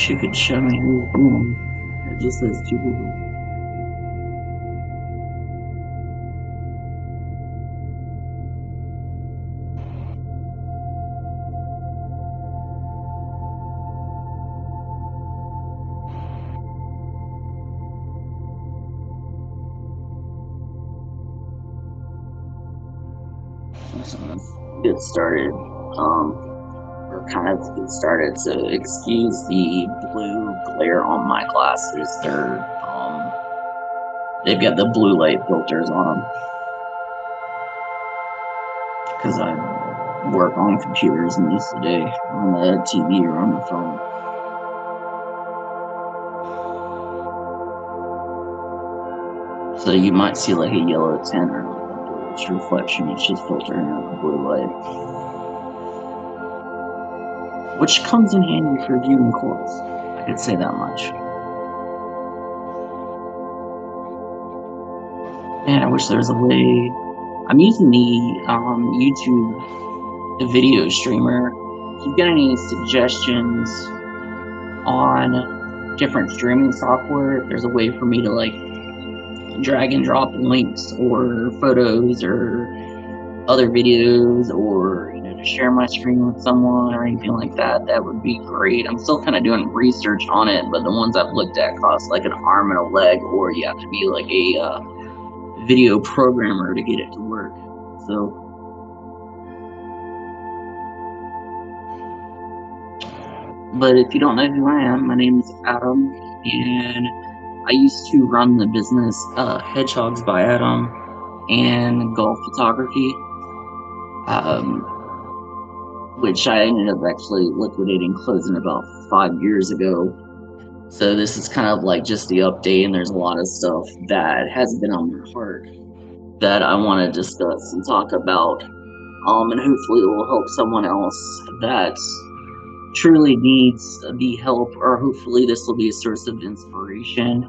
wish you could show me who's doing. It just says two people. So let's get started. Or kind of get started. So excuse the blue glare on my glasses. They've got the blue light filters on them because I work on computers most of the day on the TV or on the phone. So you might see like a yellow tint or like a bluish reflection. It's just filtering out the blue light, which comes in handy for viewing corals. I could say that much. Man, I wish there was a way. I'm using the YouTube video streamer. If you've got any suggestions on different streaming software, if there's a way for me to like drag and drop links or photos or other videos, or to share my screen with someone or anything like that, that would be great. I'm still kind of doing research on it, but the ones I've looked at cost like an arm and a leg, or you have to be like a video programmer to get it to work. So but if you don't know who I am, my name is Adam, and I used to run the business Hedgehogs by Adam and golf photography, which I ended up actually liquidating, closing about 5 years ago. So this is kind of like just the update, and there's a lot of stuff that has been on my heart that I want to discuss and talk about, and hopefully it will help someone else that truly needs the help, or hopefully this will be a source of inspiration.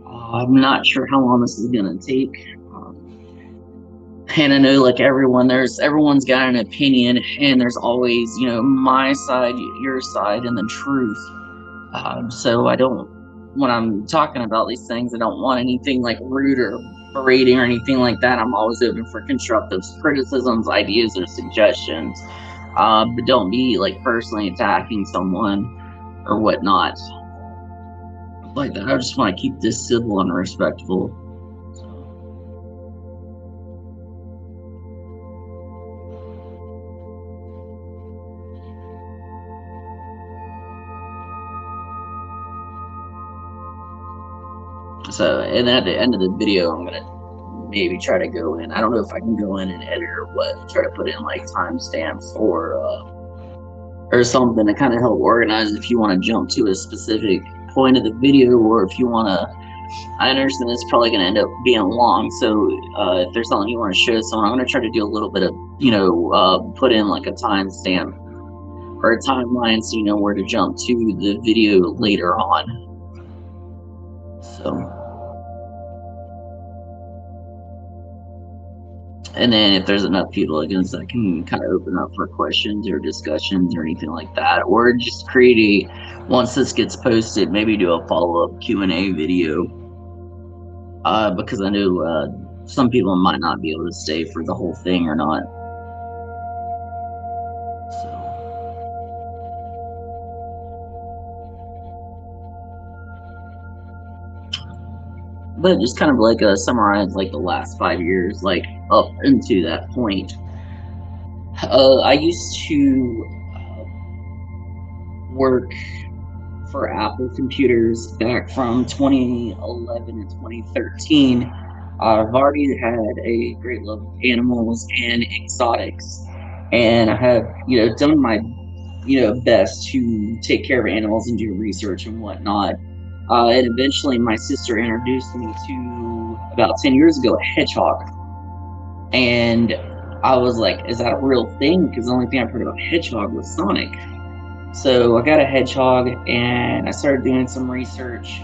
I'm not sure how long this is going to take. And I know like everyone's got an opinion, and there's always, my side, your side, and the truth. So when I'm talking about these things, I don't want anything like rude or berating or anything like that. I'm always open for constructive criticisms, ideas, or suggestions. But don't be like personally attacking someone or whatnot like that. I just want to keep this civil and respectful. So, and then at the end of the video, I'm gonna maybe try to go in. I don't know if I can go in and edit or what. Try to put in like timestamps or something to kind of help organize if you want to jump to a specific point of the video, or if you want to. I understand it's probably going to end up being long, so if there's something you want to show someone, I'm going to try to do a little bit of, put in like a timestamp or a timeline so you know where to jump to the video later on. So, and then if there's enough people, against that, can kind of open up for questions or discussions or anything like that, or just create once this gets posted, maybe do a follow-up Q&A video, because I know some people might not be able to stay for the whole thing or not. But just kind of like summarize like the last 5 years, like up into that point. I used to work for Apple computers back from 2011 to 2013. I've already had a great love of animals and exotics, and I have done my best to take care of animals and do research and whatnot. And eventually my sister introduced me to, about 10 years ago, a hedgehog. And I was like, is that a real thing? Because the only thing I've heard about hedgehog was Sonic. So I got a hedgehog, and I started doing some research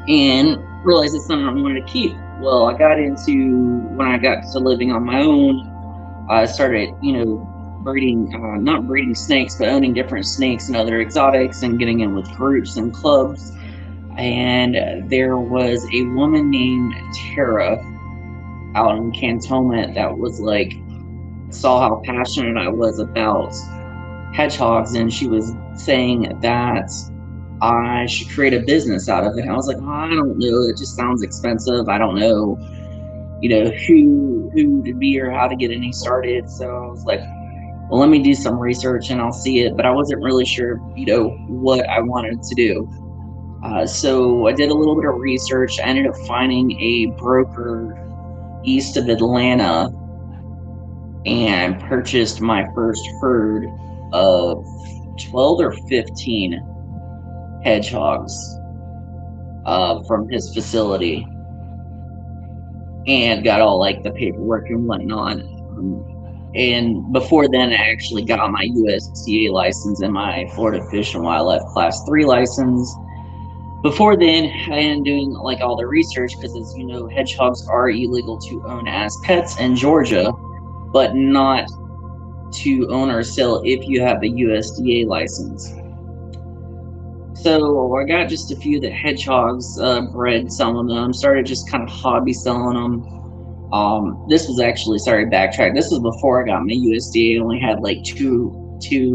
and realized it's something I wanted to keep. Well, I got into, when I got to living on my own, I started, not breeding snakes, but owning different snakes and other exotics and getting in with groups and clubs. And there was a woman named Tara out in Cantonment that was like, saw how passionate I was about hedgehogs, and she was saying that I should create a business out of it. And I was like, oh, I don't know, it just sounds expensive. I don't know, who to be or how to get any started. So I was like, well, let me do some research and I'll see it. But I wasn't really sure, what I wanted to do. So I did a little bit of research. I ended up finding a broker east of Atlanta and purchased my first herd of 12 or 15 hedgehogs from his facility, and got all like the paperwork and whatnot. And before then, I actually got my USDA license and my Florida Fish and Wildlife Class 3 license. Before then, I am doing like all the research because, as you know, hedgehogs are illegal to own as pets in Georgia, but not to own or sell if you have a USDA license. So I got just a few of the hedgehogs, bred some of them, started just kind of hobby selling them. This was actually, sorry, backtrack. This was before I got my USDA. I only had like two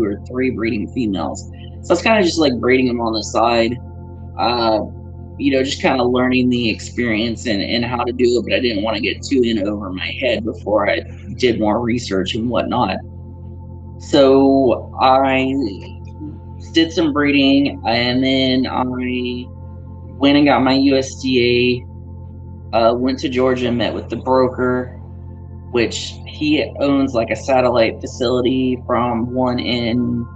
or three breeding females. So it's kind of just like breeding them on the side. Just kind of learning the experience and how to do it, but I didn't want to get too in over my head before I did more research and whatnot. So I did some breeding, and then I went and got my USDA, went to Georgia and met with the broker, which he owns like a satellite facility from one in,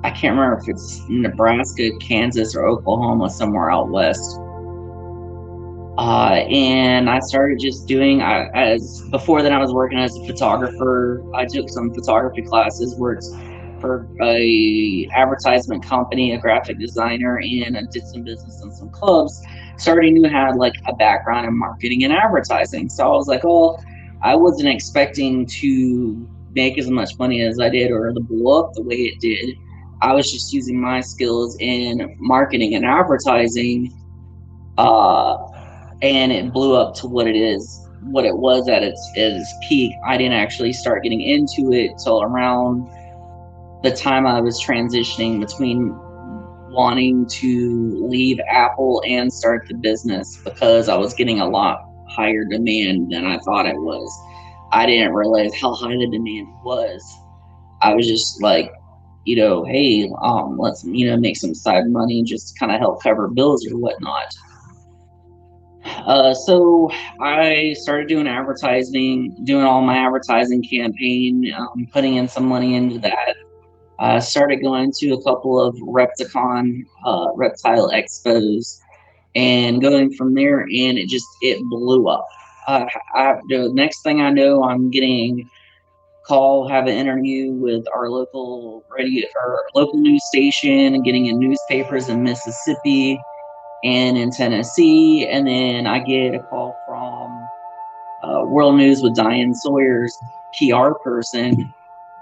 I can't remember if it's Nebraska, Kansas, or Oklahoma, somewhere out west. And I started just doing, as before then I was working as a photographer. I took some photography classes, worked for a advertisement company, a graphic designer, and I did some business in some clubs. So I already knew I had like a background in marketing and advertising. So I was like, oh, I wasn't expecting to make as much money as I did or to blow up the way it did. I was just using my skills in marketing and advertising, and it blew up to what it was at its peak. I didn't actually start getting into it till around the time I was transitioning between wanting to leave Apple and start the business, because I was getting a lot higher demand than I thought it was. I didn't realize how high the demand was. I was just like, hey, let's, make some side money, just kind of help cover bills or whatnot. So I started doing advertising, doing all my advertising campaign, putting in some money into that. I started going to a couple of reptile expos, and going from there, and it blew up. The next thing I know, I'm getting have an interview with our local radio or local news station, and getting in newspapers in Mississippi and in Tennessee. And then I get a call from World News with Diane Sawyer's PR person,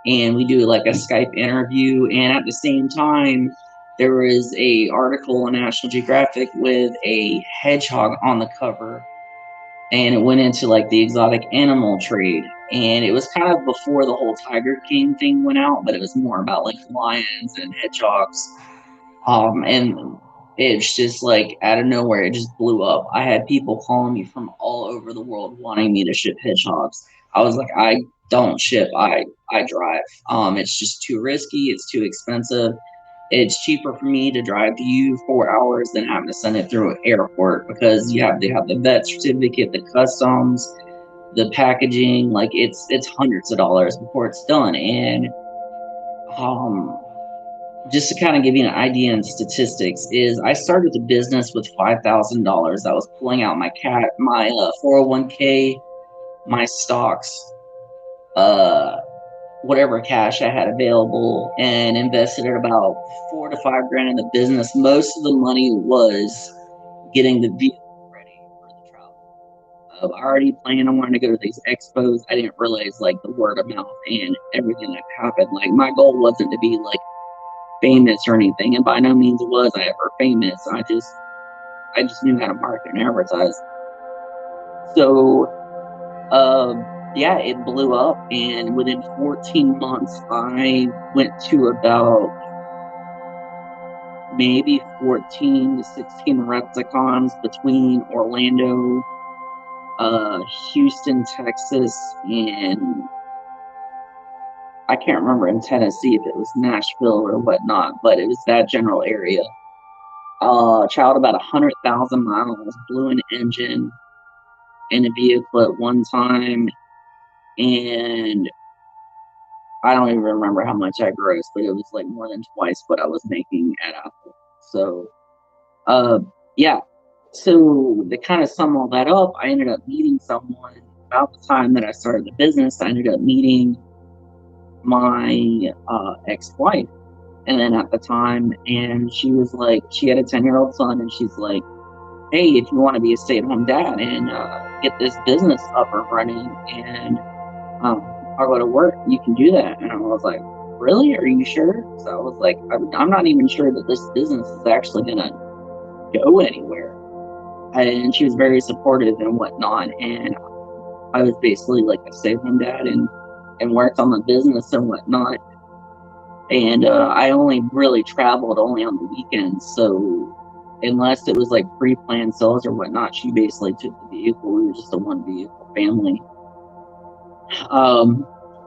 and we do like a Skype interview. And at the same time, there was a article on National Geographic with a hedgehog on the cover, and it went into like the exotic animal trade. And it was kind of before the whole Tiger King thing went out, but it was more about like lions and hedgehogs. And it's just like out of nowhere, it just blew up. I had people calling me from all over the world wanting me to ship hedgehogs. I was like, I don't ship, I drive. It's just too risky, it's too expensive. It's cheaper for me to drive to you 4 hours than having to send it through an airport, because you have to have the vet certificate, the customs, the packaging. Like it's hundreds of dollars before it's done. And just to kind of give you an idea in statistics, is I started the business with $5,000. I was pulling out my 401k, my stocks, whatever cash I had available, and invested at about $4 to $5 grand in the business. Most of the money was getting the vehicle ready for the travel. I already planned on wanting to go to these expos. I didn't realize like the word of mouth and everything that happened. Like my goal wasn't to be like famous or anything, and by no means was I ever famous. I just knew how to market and advertise. So yeah, it blew up, and within 14 months, I went to about maybe 14 to 16 Repticons between Orlando, Houston, Texas, and I can't remember in Tennessee if it was Nashville or whatnot, but it was that general area. Traveled about 100,000 miles, blew an engine in a vehicle at one time, and I don't even remember how much I grossed, but it was like more than twice what I was making at Apple. So, uh, yeah. So to kind of sum all that up, I ended up meeting someone about the time that I started the business. I ended up meeting my ex-wife, and then at the time, and she was like, she had a 10-year-old son, and she's like, hey, if you want to be a stay-at-home dad and get this business up and running, and I'll go to work, you can do that. And I was like, really? Are you sure? So I was like, I'm not even sure that this business is actually going to go anywhere. And she was very supportive and whatnot. And I was basically like a stay-at-home dad and worked on the business and whatnot. And I only really traveled only on the weekends. So unless it was like pre-planned sales or whatnot, she basically took the vehicle. We were just a one vehicle family.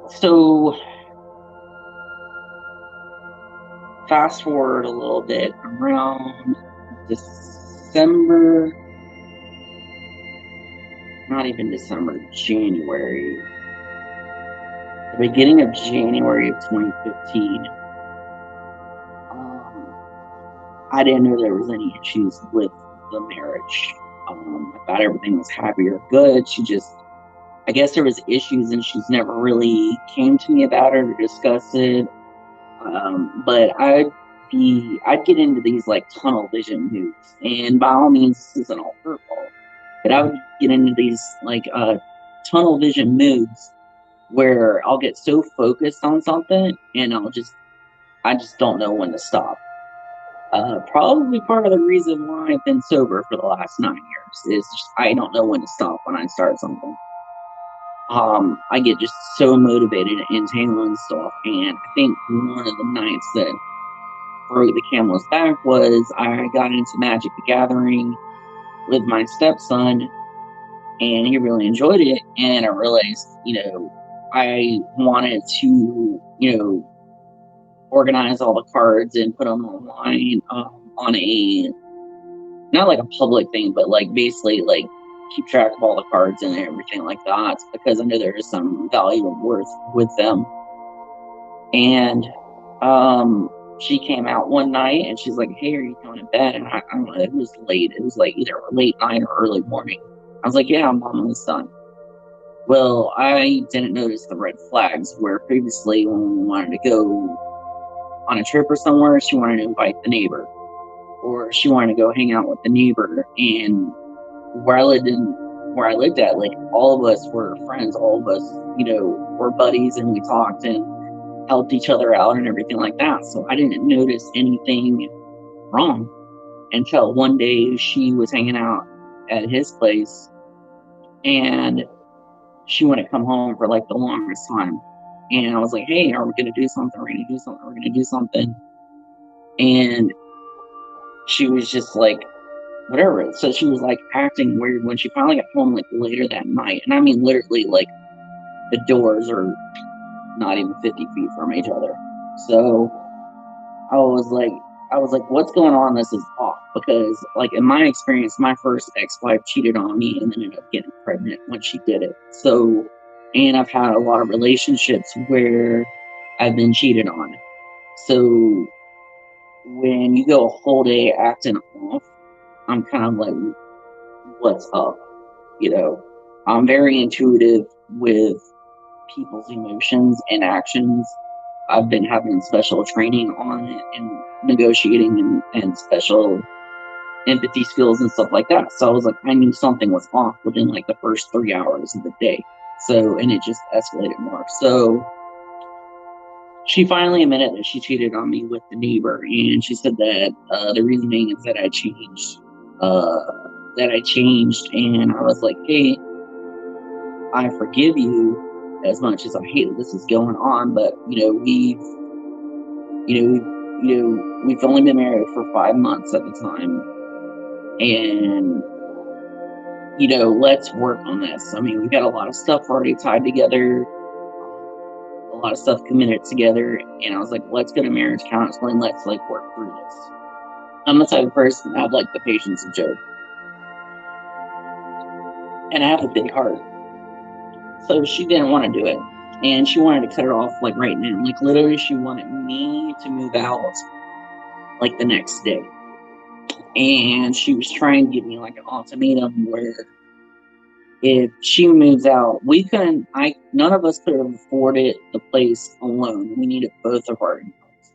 So fast forward a little bit, around December, not even December, January, the beginning of January of 2015, I didn't know there was any issues with the marriage. I thought everything was happy or good. I guess there was issues and she's never really came to me about it or discussed it. But I'd get into these like tunnel vision moods, and by all means, this isn't all her fault, but I would get into these like tunnel vision moods where I'll get so focused on something and I just don't know when to stop. Probably part of the reason why I've been sober for the last 9 years is just, I don't know when to stop when I start something. I get just so motivated and handling stuff, and I think one of the nights that broke the camel's back was I got into Magic the Gathering with my stepson, and he really enjoyed it. And I realized, I wanted to, organize all the cards and put them online on a not like a public thing, but like basically like keep track of all the cards and everything like that, because I know there is some value and worth with them. And she came out one night and she's like, hey, are you going to bed? And I don't know, it was late. It was like either late night or early morning. I was like, yeah, I'm almost done. Well, I didn't notice the red flags where previously when we wanted to go on a trip or somewhere, she wanted to invite the neighbor, or she wanted to go hang out with the neighbor. And where I lived at, like all of us were friends, all of us, were buddies, and we talked and helped each other out and everything like that. So I didn't notice anything wrong until one day she was hanging out at his place and she wanted to come home for like the longest time. And I was like, hey, are we going to do something? We're going to do something. We're going to do something. And she was just like, whatever. So she was like acting weird when she finally got home like later that night. And I mean, literally, like the doors are not even 50 feet from each other. So I was like, what's going on? This is off. Because like in my experience, my first ex-wife cheated on me and then ended up getting pregnant when she did it. So, and I've had a lot of relationships where I've been cheated on. So when you go a whole day acting off, I'm kind of like, what's up? I'm very intuitive with people's emotions and actions. I've been having special training on it and negotiating and special empathy skills and stuff like that. So I was like, I knew something was off within like the first 3 hours of the day. So, and it just escalated more. So she finally admitted that she cheated on me with the neighbor, and she said that the reasoning is that I changed. And I was like, hey, I forgive you as much as I hate that this is going on, but we've only been married for 5 months at the time, and let's work on this. I mean, we've got a lot of stuff already tied together, a lot of stuff committed together, and I was like, let's go to marriage counseling. Let's like work through this. I'm the type of person that have like the patience of Job, and I have a big heart. So she didn't want to do it, and she wanted to cut it off like right now. Like literally, she wanted me to move out like the next day, and she was trying to give me like an ultimatum where if she moves out, none of us could have afforded the place alone. We needed both of our incomes.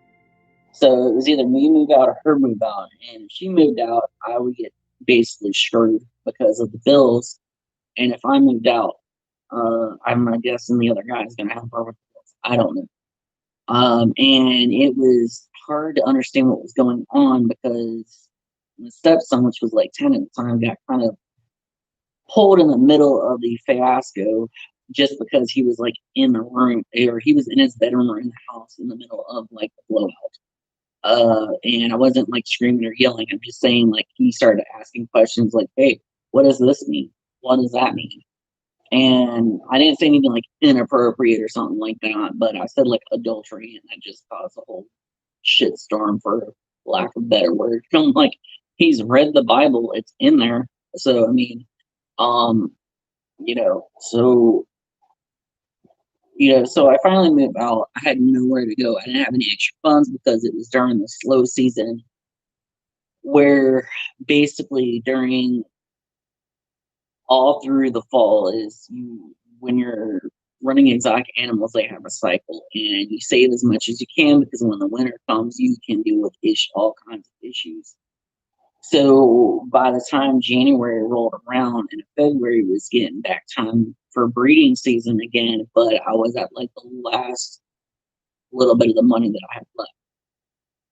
So it was either me move out or her move out. And if she moved out, I would get basically screwed because of the bills. And if I moved out, I'm guessing the other guy is going to have her with bills. I don't know. And it was hard to understand what was going on because my stepson, which was like 10 at the time, got kind of pulled in the middle of the fiasco just because he was like in the room, or he was in his bedroom or in the house in the middle of like the blowout. And I wasn't like screaming or yelling. I'm just saying like he started asking questions like, hey, what does this mean? What does that mean? And I didn't say anything like inappropriate or something like that, but I said like adultery, and that just caused a whole shitstorm, for lack of a better word. I'm like, he's read the Bible, it's in there. So I mean, um, so so I finally moved out. I had nowhere to go. I didn't have any extra funds because it was during the slow season, where basically during all through the fall is when you're running exotic animals, they have a cycle, and you save as much as you can because when the winter comes, you can deal with all kinds of issues. So by the time January rolled around and February was getting back time for breeding season again, but I was at like the last little bit of the money that I had left.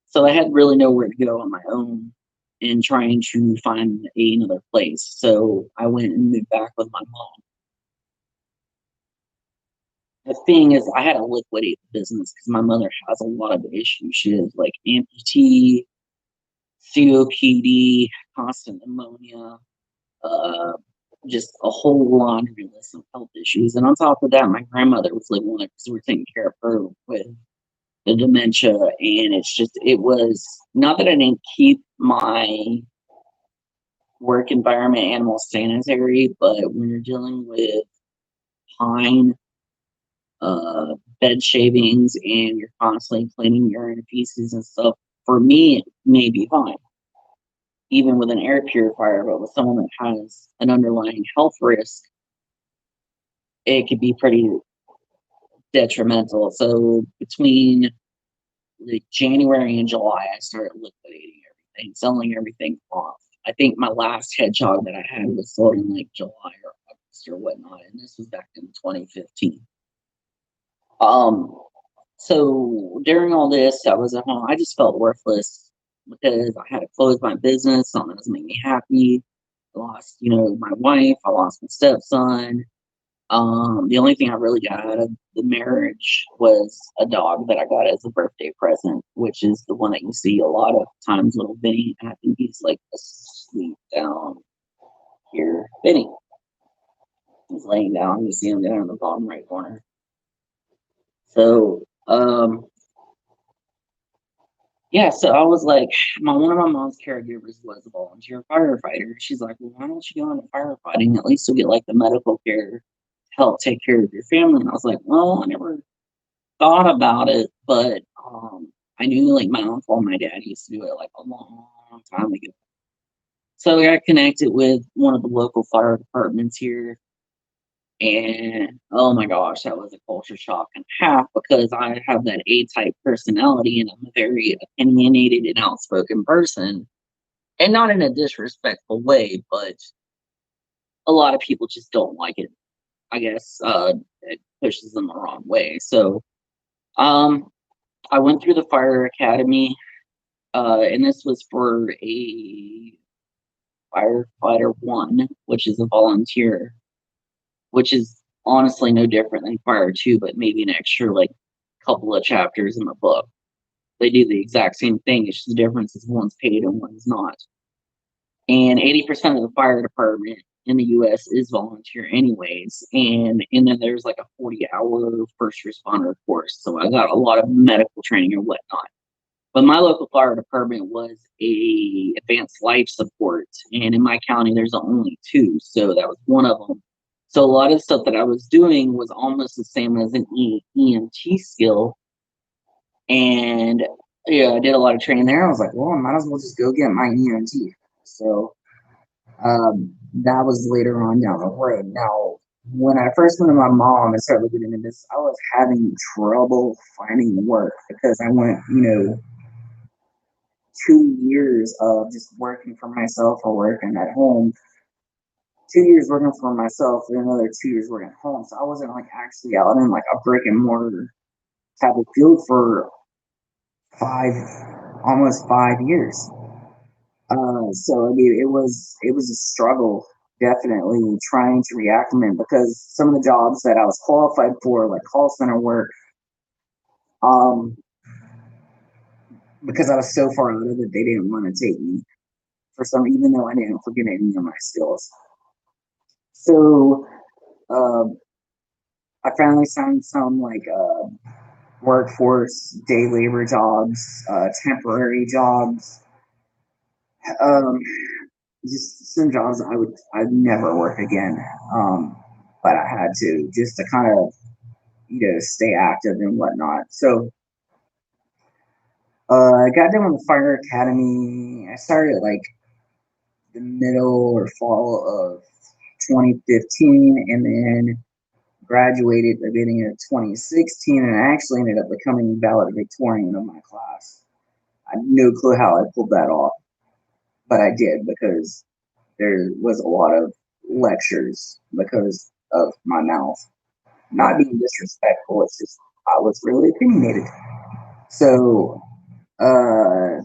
So I had really nowhere to go on my own in trying to find another place. So I went and moved back with my mom. The thing is, I had to liquidate the business because my mother has a lot of issues. She has like amputee, COPD, constant pneumonia, uh, just a whole laundry list of health issues. And on top of that, my grandmother was living with her because we were taking care of her with the dementia. And it was not that I didn't keep my work environment animal sanitary, but when you're dealing with pine, bed shavings, and you're constantly cleaning urine and feces and stuff, for me, it may be fine, even with an air purifier, but with someone that has an underlying health risk, it could be pretty detrimental. So between like January and July, I started liquidating everything, selling everything off. I think my last hedgehog that I had was sold in like July or August or whatnot, and this was back in 2015. So during all this, I was at home. I just felt worthless because I had to close my business. Something that doesn't make me happy. I lost, my wife. I lost my stepson. The only thing I really got out of the marriage was a dog that I got as a birthday present, which is the one that you see a lot of times, little Vinny. And I think he's like asleep down here. Vinny. He's laying down. You see him down in the bottom right corner. So, yeah, so I was like, one of my mom's caregivers was a volunteer firefighter. She's like, well, why don't you go into firefighting? At least you'll get like the medical care to help take care of your family. And I was like, well, I never thought about it, but I knew like my uncle and my dad used to do it like a long time ago. So I got connected with one of the local fire departments here. And oh my gosh, that was a culture shock and a half because I have that A type personality and I'm a very opinionated and outspoken person. and not in a disrespectful way, but a lot of people just don't like it. I guess it pushes them the wrong way. So um, I went through the fire academy, and this was for a firefighter one, which is a volunteer, which is honestly no different than fire two, but maybe an extra like couple of chapters in the book. They do the exact same thing. It's just the difference is one's paid and one's not. And 80% of the fire department in the US is volunteer anyways. And then there's like a 40-hour first responder course. So I got a lot of medical training and whatnot. But my local fire department was a advanced life support. And in my county there's only two. So that was one of them. So a lot of stuff that I was doing was almost the same as an EMT skill. And yeah, I did a lot of training there. I was like, well, I might as well just go get my EMT. So that was later on down the road. Now, when I first went to my mom and started looking into this, I was having trouble finding work because I went, 2 years of just working for myself or working at home, 2 years working for myself, and another 2 years working at home. So I wasn't like actually out in like a brick and mortar type of field for five, almost 5 years. So I mean, it was a struggle, definitely trying to reacclimate because some of the jobs that I was qualified for, like call center work, um, because I was so far out of it, they didn't want to take me for some, even though I didn't forget any of my skills. So um, I finally found some like workforce day labor jobs, temporary jobs. Um, just some jobs I'd never work again. Um, but I had to just to kind of stay active and whatnot. So I got done with the fire academy. I started like the middle or fall of 2015, and then graduated at the beginning of 2016, and I actually ended up becoming valedictorian of my class. I had no clue how I pulled that off, but I did because there was a lot of lectures because of my mouth. Not being disrespectful, it's just I was really opinionated. So, uh,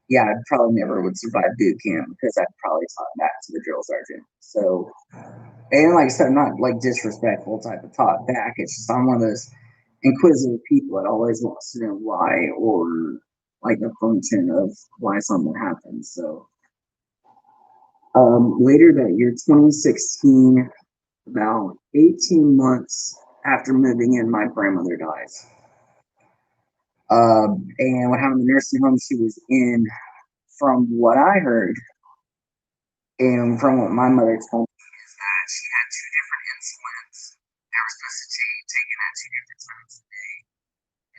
yeah, I probably never would survive boot camp because I'd probably talk back to the drill sergeant. So, and like I said, I'm not like disrespectful type of talk back. It's just I'm one of those inquisitive people that always wants to know why or like the function of why something happens. So, later that year, 2016, about 18 months after moving in, my grandmother dies. And what happened in the nursing home she was in, from what I heard and from what my mother told me, is that she had two different insulins that were supposed to take taken at two different times a day,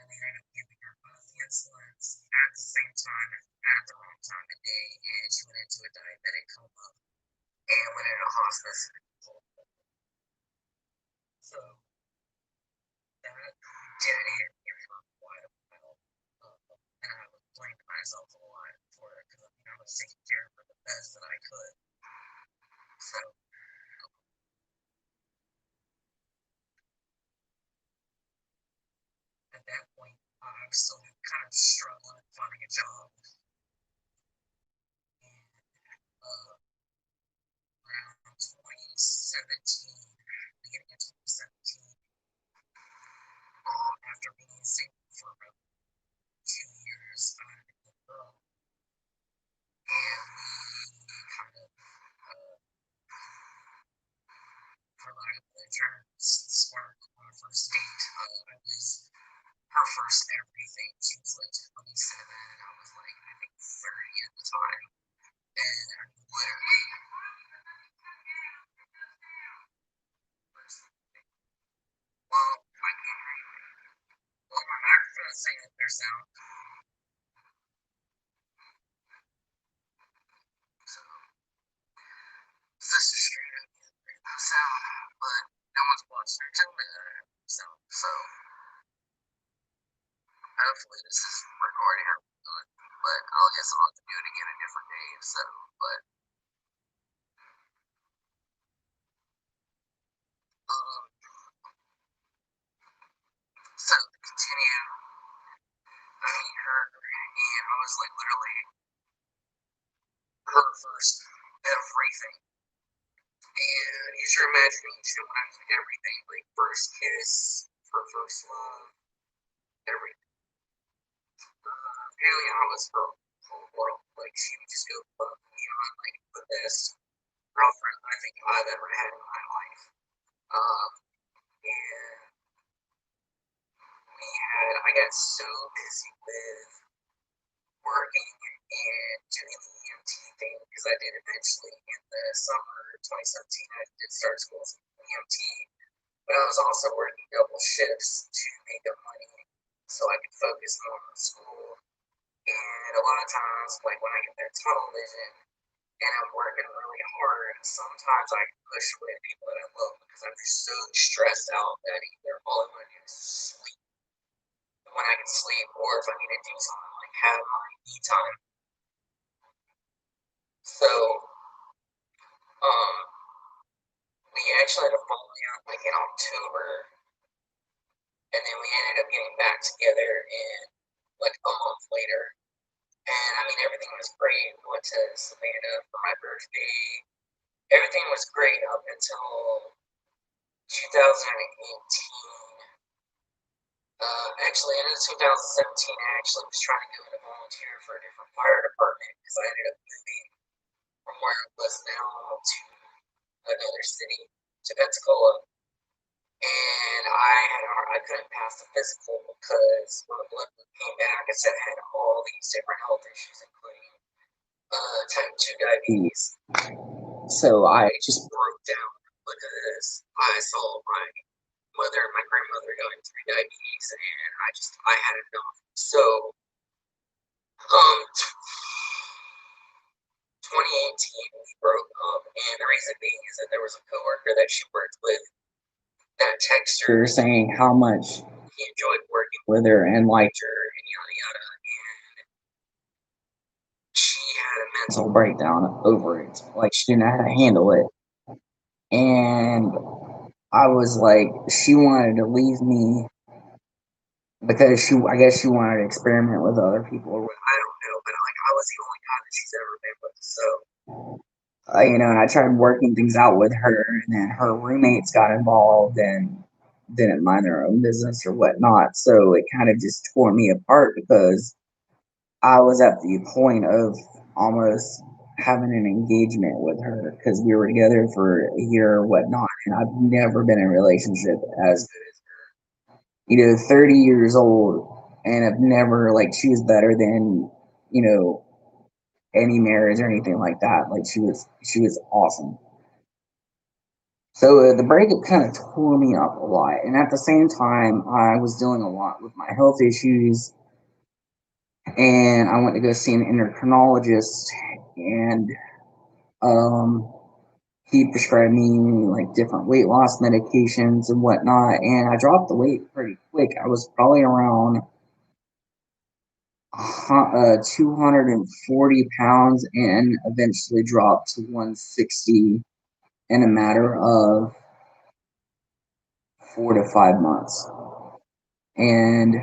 and they ended up giving her both the insulins at the same time at the wrong time of day, and she went into a diabetic coma and went into hospice. So that did hit me for quite a while. And I was blaming myself a lot for it because I was taking care of her the best that I could. So at that point, I was still kind of struggling finding a job. And around 2017, beginning of 2017, after being single for about 2 years, I met a girl, and we kind of, for lack of better terms, sparked on our first date. I was her first everything. She was like 27, and I was like, I think 30 at the time. And I literally, well, I can't, well, my microphone is saying that there's sound. So, this is straight up sound, but no one's watching or telling me that I have sound. So, hopefully, this is recording or not. but I'll guess I'll have to do it again a different day. But um, so to continue, I meet her, and I was like literally her first bit of reefing. And use your imagination when I did everything, like first kiss, her first love, everything. Apparently, I was her whole world. Like she would just go above and beyond, like the best girlfriend I think I've ever had in my life. Um, and I got so busy with working and doing the EMT thing because I did eventually in the summer of 2017. I did start school as an EMT, but I was also working double shifts to make up money so I could focus more on school. And a lot of times, like when I get that tunnel vision and I'm working really hard, sometimes I can push away people that I love because I'm just so stressed out that either all I want to do is sleep when I can sleep, or if I need to do something like have my me time. So, um, we actually had a falling out like in October, and then we ended up getting back together in like a month later. And I mean, everything was great. We went to Savannah for my birthday. Everything was great up until 2018. Actually, in 2017, I actually was trying to go in a volunteer for a different fire department because I ended up moving from where I was now to another city, to Pensacola. And I couldn't pass the physical because when the blood came back, it said I had all these different health issues, including type 2 diabetes. So I just broke down because I saw my mother and my grandmother going through diabetes, and I had enough. So, 2018 we broke up, and the reason being is that there was a coworker that she worked with that texted her saying how much he enjoyed working with her and liked her and yada yada, and she had a mental breakdown over it. Like she didn't know how to handle it, and I was like, she wanted to leave me because I guess she wanted to experiment with other people. I don't know, but like I was the only guy that she's ever been with, so and I tried working things out with her, and then her roommates got involved and didn't mind their own business or whatnot. So it kind of just tore me apart because I was at the point of almost having an engagement with her because we were together for a year or whatnot, and I've never been in a relationship as good as her. 30 years old, and I've never like she was better than any marriage or anything like that. Like she was awesome. So the breakup kind of tore me up a lot, and at the same time, I was dealing a lot with my health issues, and I went to go see an endocrinologist, and um, he prescribed me like different weight loss medications and whatnot, and I dropped the weight pretty quick. I was probably around 240 pounds and eventually dropped to 160 in a matter of 4 to 5 months. And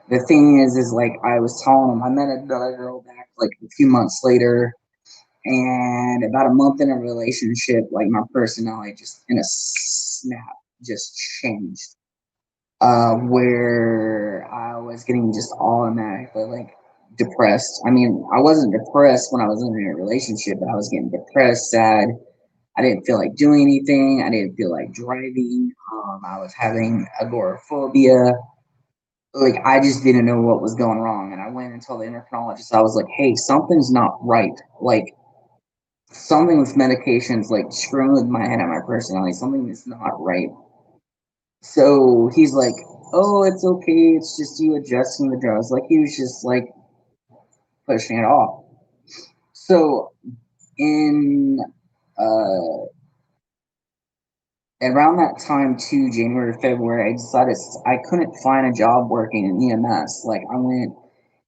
the thing is like I was telling him, I met another girl back like a few months later, and about a month in a relationship, like my personality just in a snap just changed. Where I was getting just automatically like depressed. I mean, I wasn't depressed when I was in a relationship, but I was getting depressed, sad. I didn't feel like doing anything. I didn't feel like driving. I was having agoraphobia. Like I just didn't know what was going wrong, and I went and told the endocrinologist. I was like, "Hey, something's not right. Like something with medications, like screwing with my head and my personality. Something is not right." So he's like, "Oh, it's okay. It's just you adjusting the drugs." Like he was just like pushing it off. So in uh around that time too, January, February, I decided I couldn't find a job working in EMS. Like I went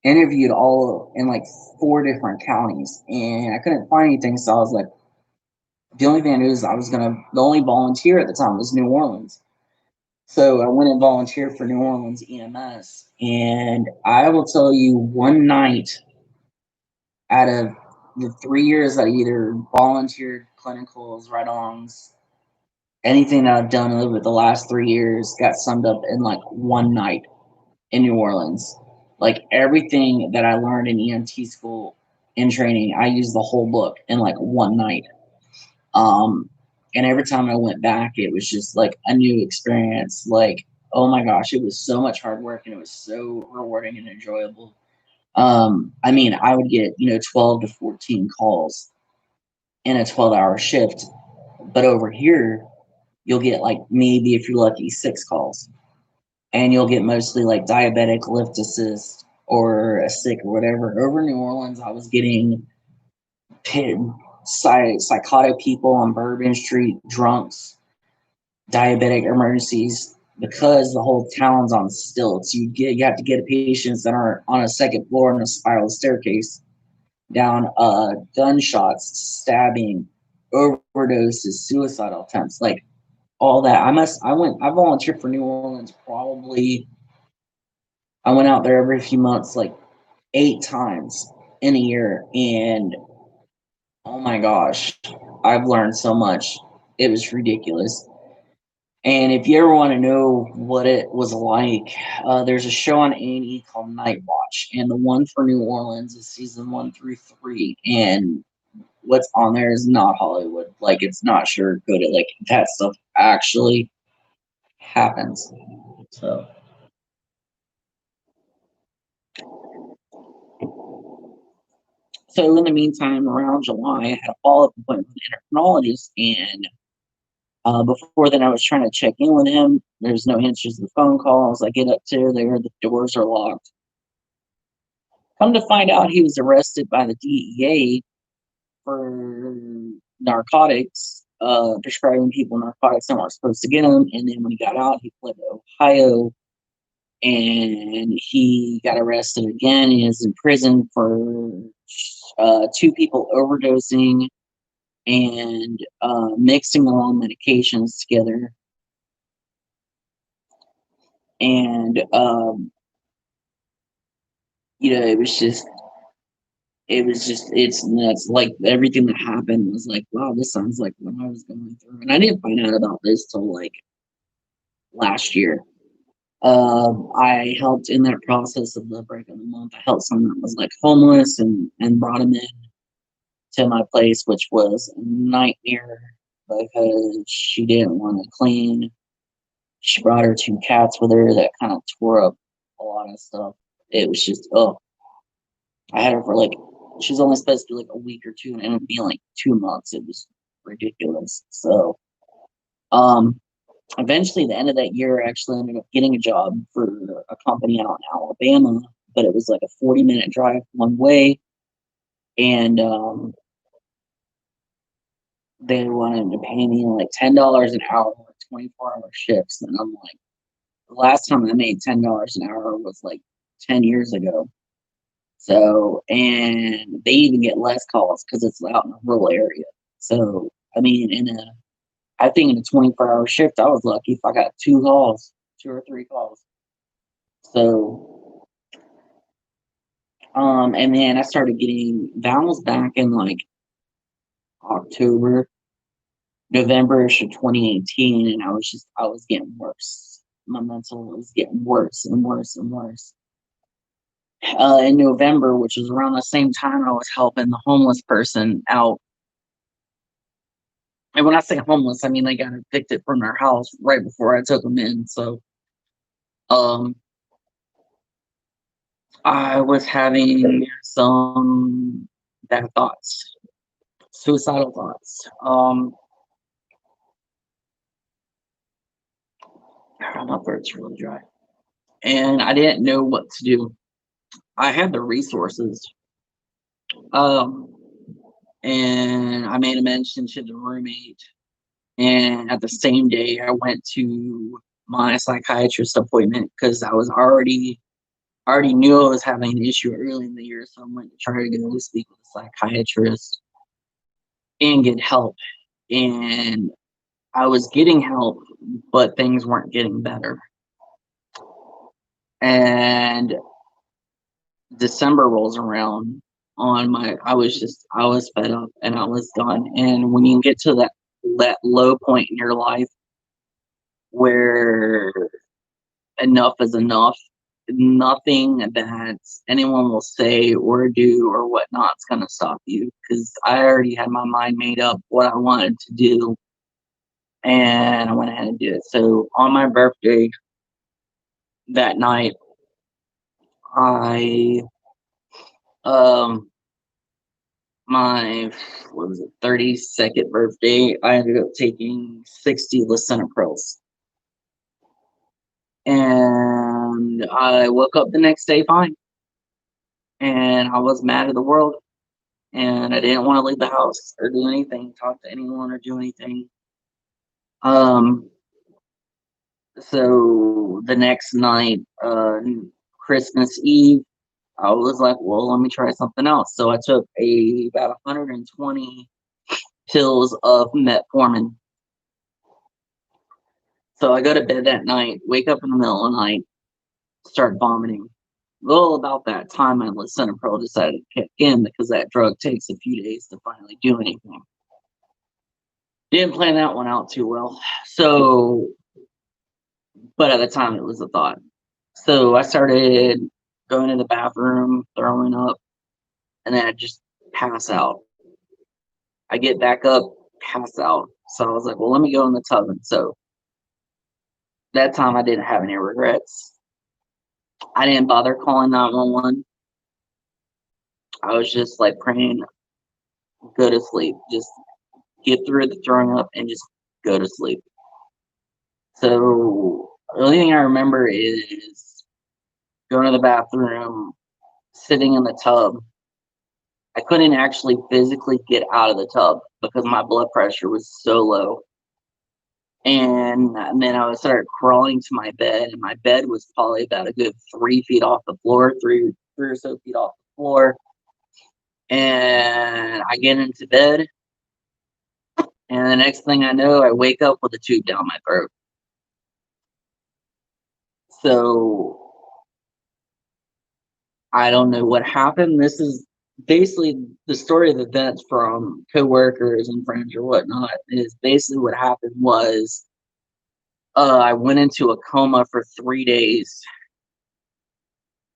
interviewed all in like 4 different counties, and I couldn't find anything. So I was like, the only thing I knew is the only volunteer at the time was New Orleans. So I went and volunteered for New Orleans EMS, and I will tell you, one night out of the 3 years I either volunteered, clinicals, ride-ons, anything that I've done over the last 3 years got summed up in like one night in New Orleans. Like everything that I learned in EMT school in training, I used the whole book in like one night. Um, and every time I went back, it was just like a new experience. Like, oh my gosh, it was so much hard work and it was so rewarding and enjoyable. I mean, I would get, 12 to 14 calls in a 12-hour shift, but over here, you'll get like maybe if you're lucky, 6 calls, and you'll get mostly like diabetic lift assist or a sick or whatever. Over in New Orleans, I was getting pit, psychotic people on Bourbon Street, drunks, diabetic emergencies, because the whole town's on stilts. You have to get patients that are on a second floor in a spiral staircase down, gunshots, stabbing, overdoses, suicidal attempts, like all that. I volunteered for New Orleans probably. I went out there every few months, like 8 times in a year, and oh my gosh, I've learned so much. It was ridiculous. And if you ever want to know what it was like, there's a show on A&E called Night Watch, and the one for New Orleans is season 1 through 3. And what's on there is not Hollywood. Like, it's not sugarcoated. Like, that stuff actually happens. So, in the meantime, around July, I had a follow-up appointment with an endocrinologist, and before then, I was trying to check in with him. There's no answers to the phone calls. I get up there, the doors are locked. Come to find out, he was arrested by the DEA for narcotics, prescribing people narcotics that weren't supposed to get them. And then when he got out, he fled to Ohio, and he got arrested again. He is in prison for 2 people overdosing and mixing the wrong medications together. And it's nuts. Like everything that happened was like, wow, this sounds like what I was going through. And I didn't find out about this till like last year. I helped in that process of the break of the month. I helped someone that was like homeless and brought him in to my place, which was a nightmare because she didn't want to clean. She brought her 2 cats with her that kind of tore up a lot of stuff. It was just, oh, I had her for like, she was only supposed to be like a week or two, and it ended up being like 2 months. It was ridiculous. So, um, eventually, the end of that year, I actually ended up getting a job for a company out in Alabama, but it was like a 40-minute drive one way, and they wanted to pay me like $10 an hour, 24-hour shifts, and I'm like, the last time I made $10 an hour was like 10 years ago. So, and they even get less calls because it's out in a rural area. So, I mean, I think in a 24-hour shift, I was lucky if I got 2 calls, 2 or 3 calls. So, and then I started getting Val's back in like October, November-ish of 2018, and I was getting worse. My mental was getting worse and worse and worse. In November, which was around the same time I was helping the homeless person out. And when I say homeless, I mean they got evicted from their house right before I took them in. So, um, I was having some bad thoughts, suicidal thoughts. My throat's really dry, and I didn't know what to do. I had the resources, um, and I made a mention to the roommate. And at the same day, I went to my psychiatrist appointment because I was already I already knew I was having an issue early in the year, so I went to try to go speak with a psychiatrist and get help. And I was getting help, but things weren't getting better. And December rolls around I was fed up and I was done. And when you get to that low point in your life where enough is enough, nothing that anyone will say or do or whatnot's gonna stop you, because I already had my mind made up what I wanted to do, and I went ahead and did it. So on my birthday that night, I um my what was it, 32nd birthday, I ended up taking 60 lisinoprils. And I woke up the next day fine. And I was mad at the world. And I didn't want to leave the house or do anything, talk to anyone or do anything. Um, so the next night, Christmas Eve, I was like, well, let me try something else. So I took about 120 pills of metformin. So I go to bed that night, wake up in the middle of the night, start vomiting. Well, about that time, my lisinopril decided to kick in because that drug takes a few days to finally do anything. Didn't plan that one out too well. So, but at the time, it was a thought. So I started going to the bathroom, throwing up, and then I just pass out. I get back up, pass out. So I was like, well, let me go in the tub. And so that time, I didn't have any regrets. I didn't bother calling 911. I was just like praying, go to sleep. Just get through the throwing up and just go to sleep. So the only thing I remember is going to the bathroom, sitting in the tub. I couldn't actually physically get out of the tub because my blood pressure was so low. And then I would start crawling to my bed, and my bed was probably about a good 3 feet off the floor, three or so feet off the floor. And I get into bed, and the next thing I know, I wake up with a tube down my throat. So I don't know what happened. This is basically the story that that's from coworkers and friends or whatnot. Is basically what happened was I went into a coma for 3 days,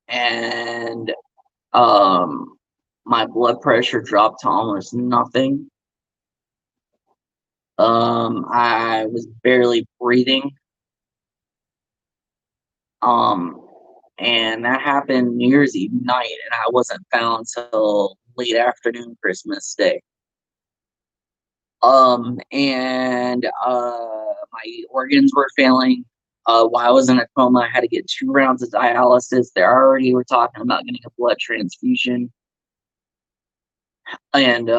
and um, my blood pressure dropped to almost nothing. I was barely breathing. Um, and that happened New Year's Eve night, and I wasn't found till late afternoon Christmas Day. And my organs were failing. While I was in a coma, I had to get 2 rounds of dialysis. They already were talking about getting a blood transfusion, and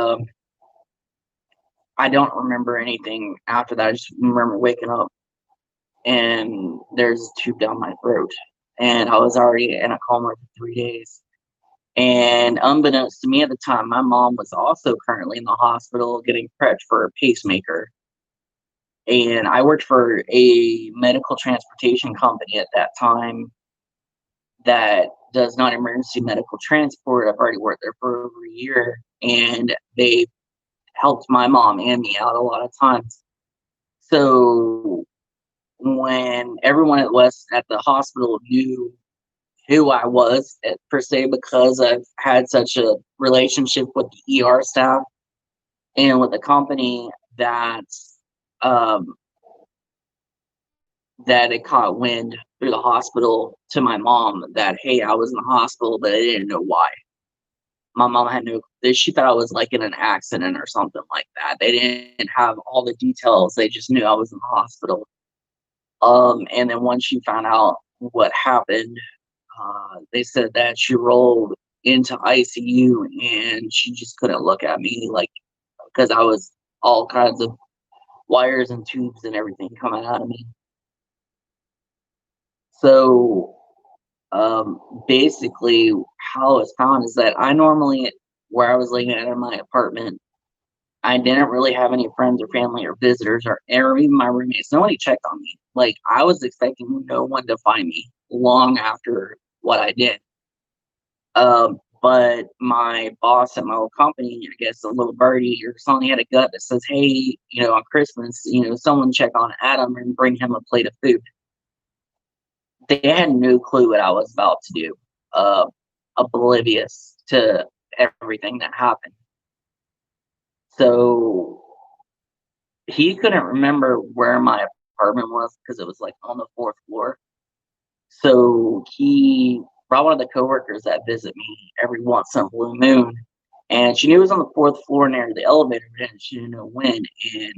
I don't remember anything after that. I just remember waking up and there's a tube down my throat, and I was already in a coma for 3 days. And unbeknownst to me at the time, my mom was also currently in the hospital getting prepped for a pacemaker. And I worked for a medical transportation company at that time that does not emergency medical transport. I've already worked there for over a year, and they helped my mom and me out a lot of times. So when everyone at the hospital knew who I was per se, because I've had such a relationship with the ER staff and with the company, um, that it caught wind through the hospital to my mom that, hey, I was in the hospital, but I didn't know why. My mom had no, she thought I was like in an accident or something like that. They didn't have all the details. They just knew I was in the hospital. And then once she found out what happened, they said that she rolled into ICU and she just couldn't look at me, like, because I was all kinds of wires and tubes and everything coming out of me. So Basically, how it's found is that I normally, where I was living at in my apartment, I didn't really have any friends or family or visitors or even my roommates. Nobody checked on me. Like I was expecting no one to find me long after what I did. But my boss at my old company, I guess a little birdie or something had a gut that says, "Hey, on Christmas, someone check on Adam and bring him a plate of food." They had no clue what I was about to do, uh, oblivious to everything that happened. So he couldn't remember where my apartment was because it was like on the fourth floor. So he brought one of the coworkers that visit me every once in a blue moon, and she knew it was on the fourth floor near the elevator, and she didn't know when. And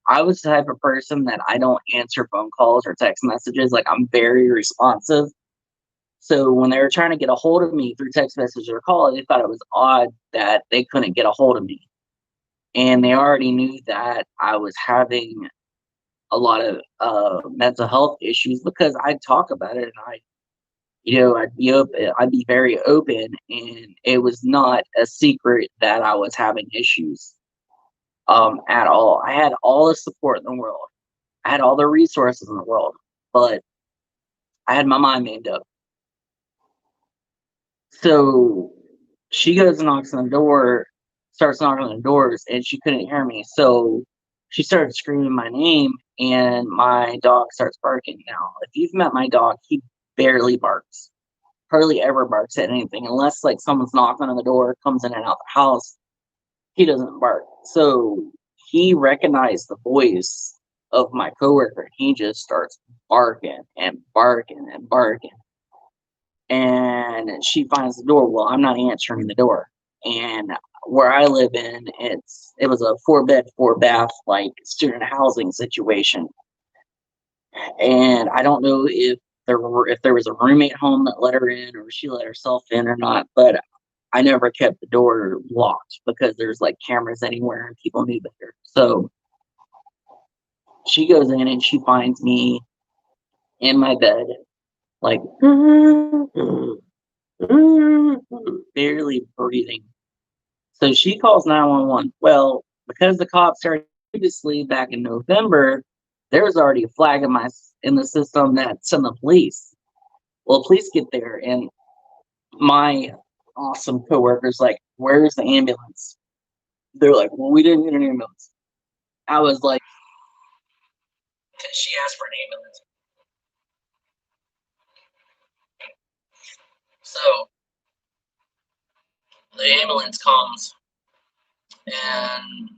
I was the type of person that I don't answer phone calls or text messages. Like I'm very responsive. So when they were trying to get a hold of me through text message or call, they thought it was odd that they couldn't get a hold of me. And they already knew that I was having a lot of mental health issues because I'd talk about it and I'd be very open, and it was not a secret that I was having issues at all. I had all the support in the world. I had all the resources in the world, but I had my mind made up. So she goes and knocks on the door, starts knocking on the doors, and she couldn't hear me. So she started screaming my name, and my dog starts barking. Now, if you've met my dog, he barely barks, hardly ever barks at anything unless like someone's knocking on the door, comes in and out the house. He doesn't bark. So he recognized the voice of my coworker, and he just starts barking and barking and barking. And she finds the door. Well, I'm not answering the door. And where I live in, it was a 4 bed, 4 bath like student housing situation. And I don't know if there was a roommate home that let her in or she let herself in or not, but I never kept the door locked because there's like cameras anywhere and people knew better. So she goes in and she finds me in my bed, like barely breathing. So she calls 911. Well, because the cops started previously back in November, there was already a flag in the system that sent the police. Well, police get there, and my awesome coworkers like, "Where's the ambulance?" They're like, "Well, we didn't get an ambulance." I was like, "She asked for an ambulance." So the ambulance comes, and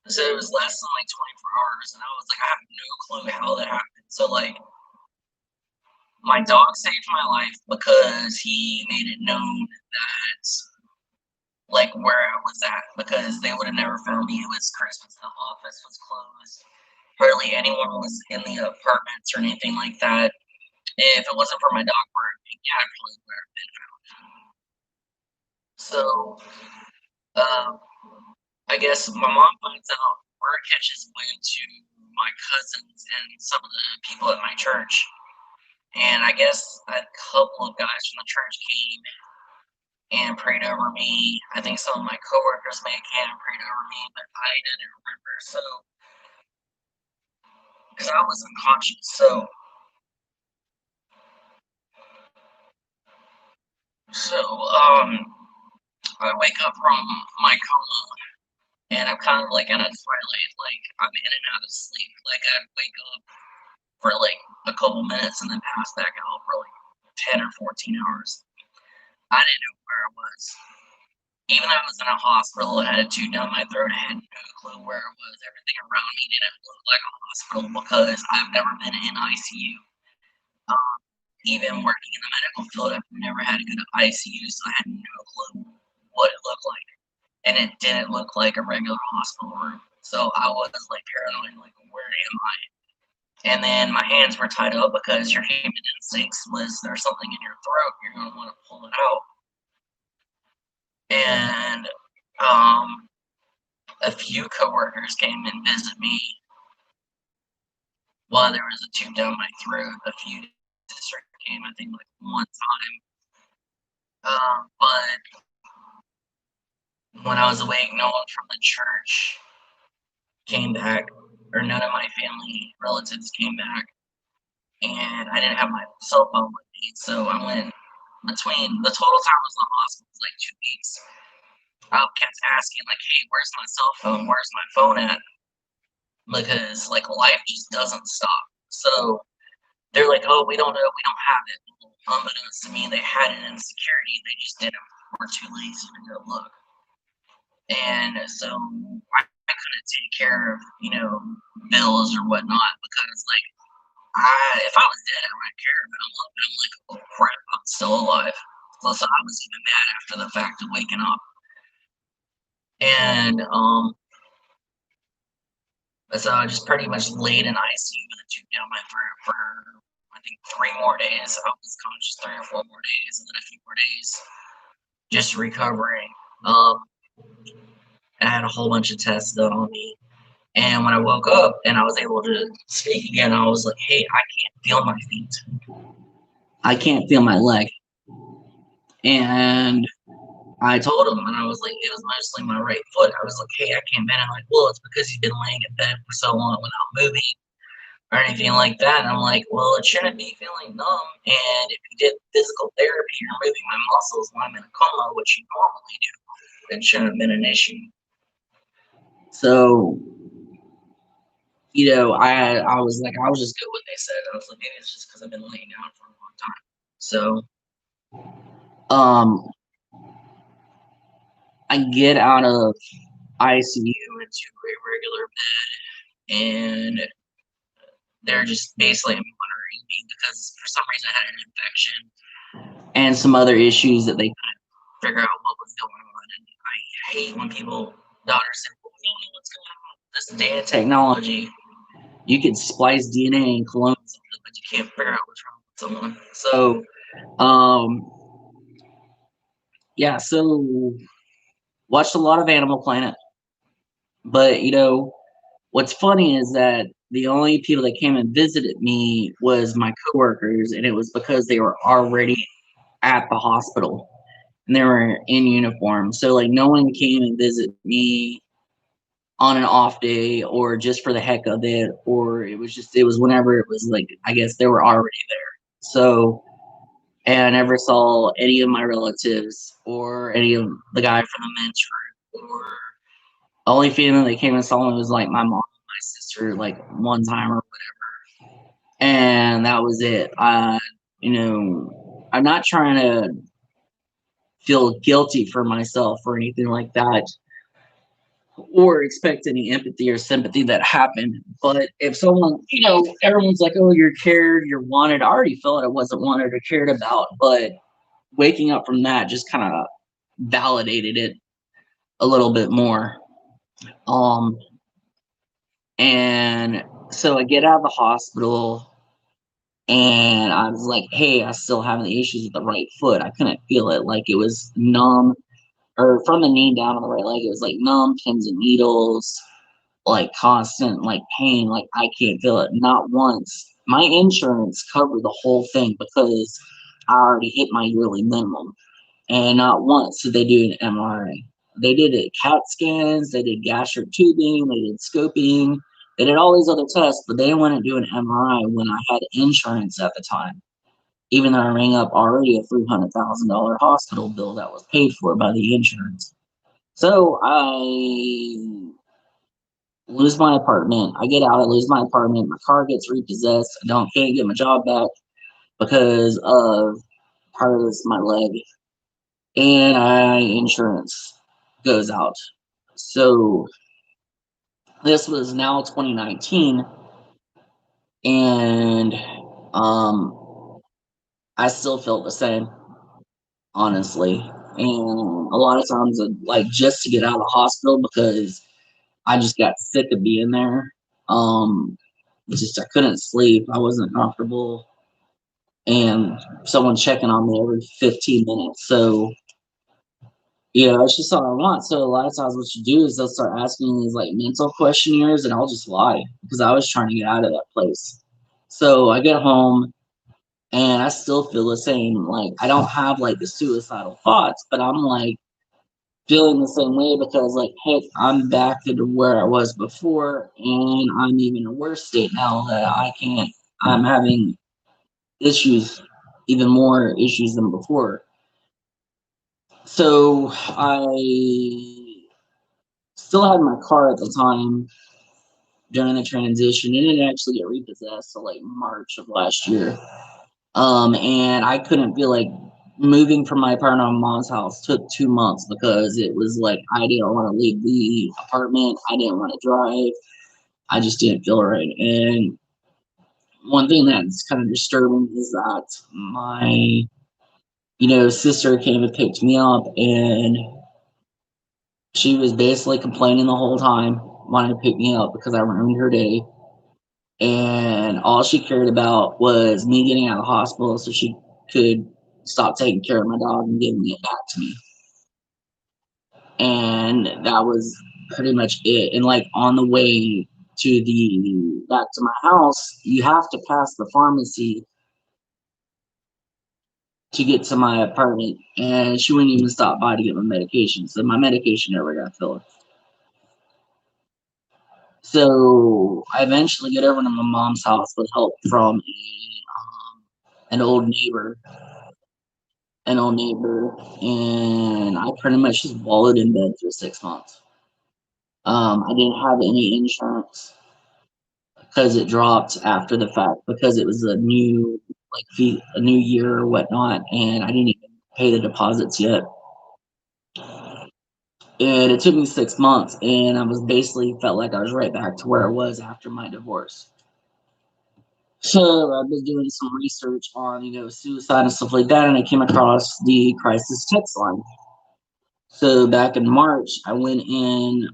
said it was less than like 24 hours, and I was like, I have no clue how that happened. So like my dog saved my life because he made it known that like where I was at because they would have never found me. It was Christmas, the office was closed. Hardly anyone was in the apartments or anything like that. If it wasn't for my dog barking, yeah, I probably would have been found. So I guess my mom finds out word catches went to my cousins and some of the people at my church. And I guess a couple of guys from the church came and prayed over me. I think some of my coworkers may have came and prayed over me, but I didn't remember. So, because I was unconscious. So, I wake up from my coma and I'm kind of like in a twilight, like I'm in and out of sleep. Like I wake up for like a couple minutes and then pass back out for like 10 or 14 hours. I didn't know where I was. Even though I was in a hospital, I had a tube down my throat. I had no clue where it was. Everything around me didn't look like a hospital because I've never been in ICU. Um, Even working in the medical field, I've never had to go to ICU, so I had no clue what it looked like. And it didn't look like a regular hospital room. So I was like paranoid, like, where am I? And then my hands were tied up because your human instincts was there's something in your throat, you're going to want to pull it out. And um, a few coworkers came and visit me while there was a tube down my throat a few days sister came, I think, like one time. But when I was awake, no one from the church came back, or none of my family relatives came back, and I didn't have my cell phone with me. So I went between the total time I was in the hospital was like 2 weeks. I kept asking, like, hey, where's my cell phone? Where's my phone at? Because like life just doesn't stop. So they're like, oh, we don't know, we don't have it. Unbeknownst to me, they had it in security. They just didn't. We're too lazy to go look. And so I couldn't take care of, bills or whatnot because, like, if I was dead, I wouldn't care. But I'm like, oh crap, I'm still alive. Plus, I was even mad after the fact of waking up. And so I just pretty much laid in ICU with a tube down my throat for I think 3 more days. I was conscious 3 or 4 more days, and then a few more days just recovering. I had a whole bunch of tests done on me. And when I woke up and I was able to speak again, I was like, hey, I can't feel my feet. I can't feel my leg. And I told him, and I was like, it was mostly my right foot. I was like, hey, I can't bend. I'm like, well, it's because you've been laying in bed for so long without moving or anything like that. And I'm like, well, it shouldn't be feeling numb. And if you did physical therapy, you're moving my muscles when I'm in a coma, which you normally do. It shouldn't have been an issue. So, I was like, I was just good with what they said. I was like, maybe it's just because I've been laying down for a long time. So, I get out of ICU into a regular bed, and they're just basically monitoring me because for some reason I had an infection and some other issues that they couldn't figure out what was going on. And I hate when doctors say, well, we don't know what's going on with this day of technology. You can splice DNA and clone something, but you can't figure out what's wrong with someone. So, yeah, so watched a lot of Animal Planet. But, what's funny is that the only people that came and visited me was my coworkers, and it was because they were already at the hospital and they were in uniform. So, like, no one came and visit me on an off day or just for the heck of it, or it was whenever it was like, I guess they were already there. So, and I never saw any of my relatives or any of the guy from the men's group, or the only family that came and saw me was like my mom and my sister, like one time or whatever. And that was it. I'm not trying to feel guilty for myself or anything like that, or expect any empathy or sympathy that happened. But if someone, everyone's like, oh, you're cared, you're wanted. I already felt I wasn't wanted or cared about, but waking up from that just kind of validated it a little bit more. And so I get out of the hospital and I was like, hey, I still have the issues with the right foot. I couldn't feel it. Like it was numb, or from the knee down on the right leg, it was like numb, pins and needles, like constant like pain. Like I can't feel it. Not once. My insurance covered the whole thing because I already hit my yearly minimum. And not once did they do an MRI. They did CAT scans, they did gastric tubing, they did scoping, they did all these other tests, but they wouldn't do an MRI when I had insurance at the time, even though I rang up already a $300,000 hospital bill that was paid for by the insurance. So I lose my apartment. I get out, I lose my apartment, my car gets repossessed, can't get my job back because of part of this, my leg. And insurance goes out. So this was now 2019, and I still felt the same, honestly. And a lot of times, like just to get out of the hospital because I just got sick of being there. I couldn't sleep. I wasn't comfortable, and someone checking on me every 15 minutes. So it's just all I want. So a lot of times what you do is they'll start asking these like mental questionnaires and I'll just lie because I was trying to get out of that place. So I get home And I still feel the same. Like, I don't have like the suicidal thoughts, but I'm like feeling the same way because, like, heck, I'm back to where I was before, and I'm even in a worse state now that I can't. I'm having issues, even more issues than before. So I still had my car at the time during the transition. It didn't actually get repossessed till like March of last year. And I couldn't feel like moving from my apartment to my mom's house took 2 months because it was like I didn't want to leave the apartment. I didn't want to drive. I just didn't feel right. And one thing that's kind of disturbing is that my, sister came and picked me up, and she was basically complaining the whole time, wanting to pick me up because I ruined her day. And all she cared about was me getting out of the hospital so she could stop taking care of my dog and giving it back to me. And that was pretty much it. And like on the way to the back to my house, you have to pass the pharmacy to get to my apartment, and she wouldn't even stop by to get my medication. So my medication never got filled. So I eventually get over to my mom's house with help from an old neighbor, and I pretty much just wallowed in bed for 6 months. I didn't have any insurance because it dropped after the fact because it was a new a new year or whatnot, and I didn't even pay the deposits yet. And it took me 6 months, and I was basically felt like I was right back to where I was after my divorce. So I've been doing some research on, suicide and stuff like that, and I came across the crisis text line. So back in March, I went in,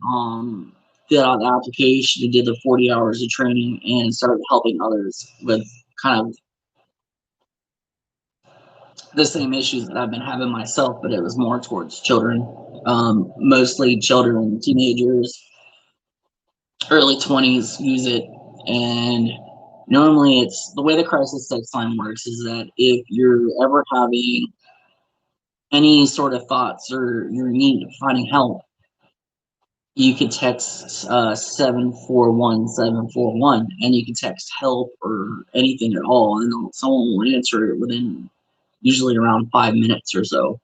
filled out the application, and did the 40 hours of training, and started helping others with kind of the same issues that I've been having myself, but it was more towards children, mostly children, teenagers, early 20s use it. And normally it's the way the crisis text line works is that if you're ever having any sort of thoughts or you're in need of finding help, you can text 741 and you can text help or anything at all, and someone will answer it within usually around 5 minutes or so.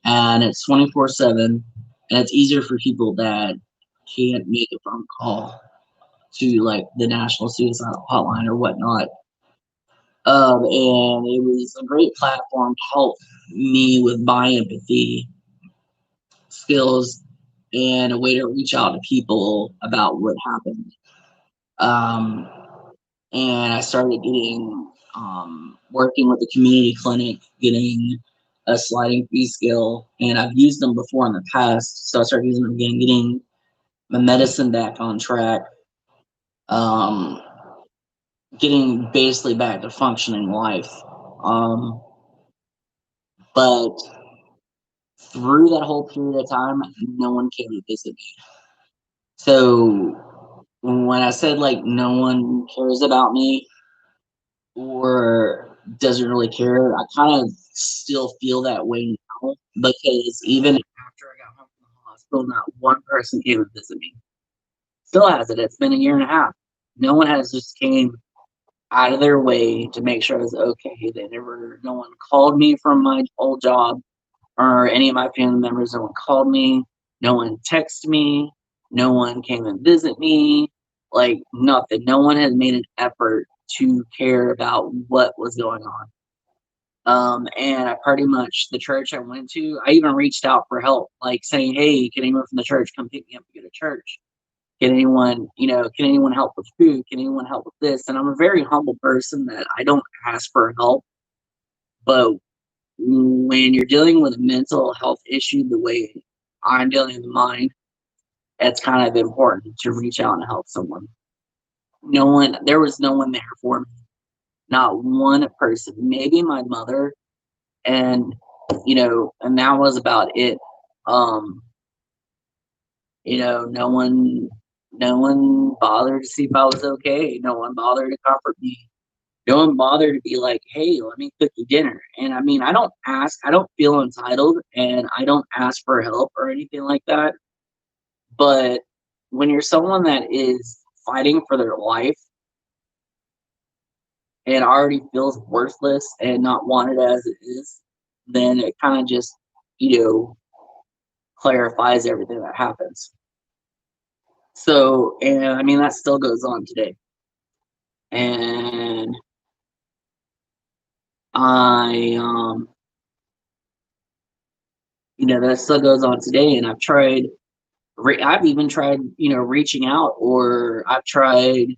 And it's 24/7, and it's easier for people that can't make a phone call to like the National Suicide Hotline or whatnot. And it was a great platform to help me with my empathy skills and a way to reach out to people about what happened. Um, and I started getting working with the community clinic, getting a sliding fee scale, and I've used them before in the past, so I started using them again, getting my medicine back on track, um, getting basically back to functioning life. Um, but through that whole period of time, no one came to visit me. So when I said like no one cares about me or doesn't really care, I kind of still feel that way now because even after I got home from the hospital, not one person came to visit me. Still has it. It's been a year and a half. No one has just came out of their way to make sure I was okay. No one called me from my old job or any of my family members. No one called me. No one texted me. No one came and visit me. Like nothing. No one has made an effort to care about what was going on. And I pretty much the church I went to, I even reached out for help, like saying, "Hey, can anyone from the church come pick me up and go to church? Can anyone help with food? Can anyone help with this?" And I'm a very humble person that I don't ask for help, but when you're dealing with a mental health issue the way I'm dealing with mine, it's kind of important to reach out and help someone. There was no one there for me. Not one person. Maybe my mother, and and that was about it. Um, no one bothered to see if I was okay. No one bothered to comfort me. Don't bother to be like, "Hey, let me cook you dinner." And I mean, I don't ask, I don't feel entitled, and I don't ask for help or anything like that. But when you're someone that is fighting for their life and already feels worthless and not wanted as it is, then it kind of just, you know, clarifies everything that happens. So, and I mean, that still goes on today. And I, that still goes on today. And I've even tried, reaching out, or I've tried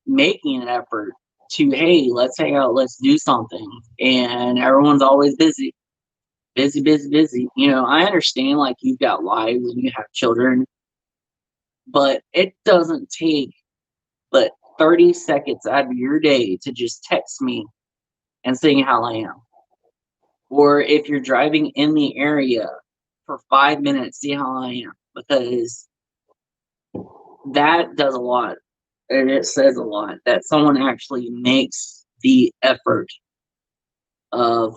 making an effort to, hey, let's hang out, let's do something. And everyone's always busy, busy, busy, busy. I understand, like, you've got lives and you have children, but it doesn't take but 30 seconds out of your day to just text me and saying how I am. Or if you're driving in the area for 5 minutes, see how I am. Because that does a lot. And it says a lot that someone actually makes the effort of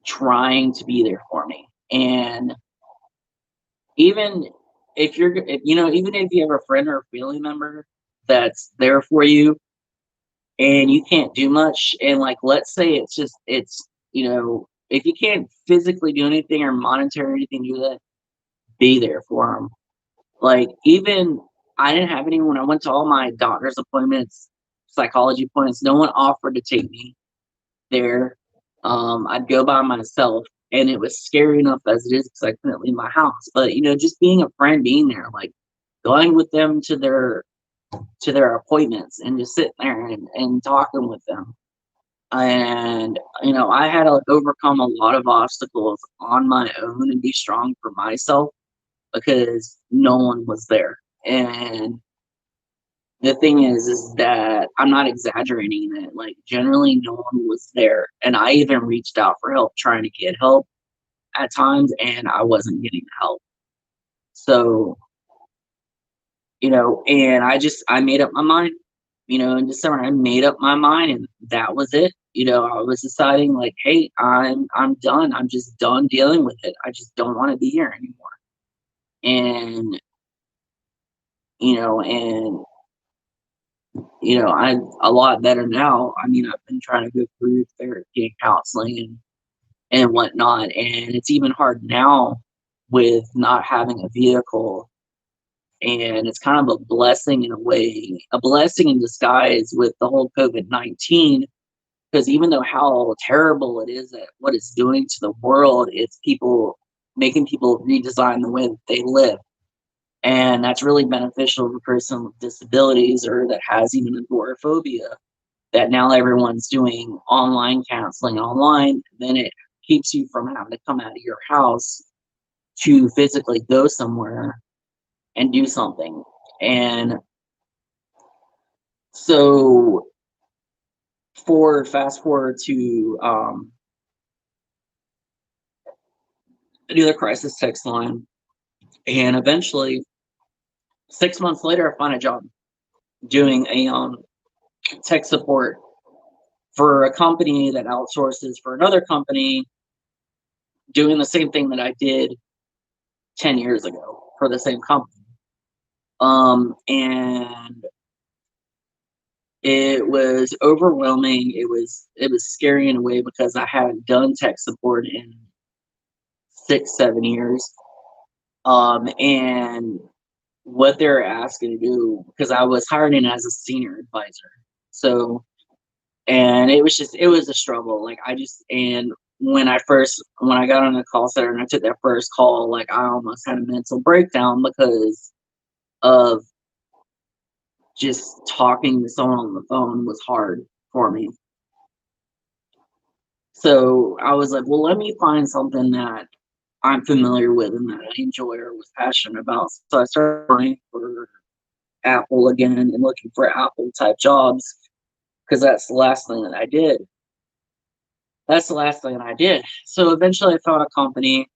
trying to be there for me. And even even if you have a friend or a family member that's there for you and you can't do much, and like, let's say if you can't physically do anything or monetary anything, do that, be there for them. Like, even I didn't have anyone. I went to all my doctor's appointments, psychology appointments. No one offered to take me there. I'd go by myself, and it was scary enough as it is because I couldn't leave my house. But just being a friend, being there, like going with them to their appointments and just sitting there and talking with them. And I had to overcome a lot of obstacles on my own and be strong for myself because no one was there. And the thing is that I'm not exaggerating it. Like, generally, no one was there. And I even reached out for help, trying to get help at times, and I wasn't getting help. So, and I made up my mind, in December. I made up my mind, and that was it. I was deciding, like, hey, I'm done. I'm just done dealing with it. I just don't want to be here anymore. And, and I'm a lot better now. I mean, I've been trying to go through therapy and counseling and whatnot, and it's even hard now with not having a vehicle. And it's kind of a blessing in a way, a blessing in disguise with the whole COVID-19, because even though how terrible it is at what it's doing to the world, it's making people redesign the way that they live. And that's really beneficial for a person with disabilities or that has even agoraphobia, that now everyone's doing online counseling online. Then it keeps you from having to come out of your house to physically go somewhere and do something. And so, for fast forward to do the crisis text line, and eventually 6 months later I find a job doing a tech support for a company that outsources for another company, doing the same thing that I did 10 years ago for the same company. And it was overwhelming. It was scary in a way because I hadn't done tech support in 6, 7 years. And what they're asking to do, because I was hired in as a senior advisor. So, and it was a struggle. Like, and when I got on the call center and I took that first call, like, I almost had a mental breakdown because of just talking to someone on the phone was hard for me. So I was like, well, let me find something that I'm familiar with and that I enjoy or was passionate about. So I started applying for Apple again and looking for Apple type jobs because that's the last thing that I did. So eventually I found a company,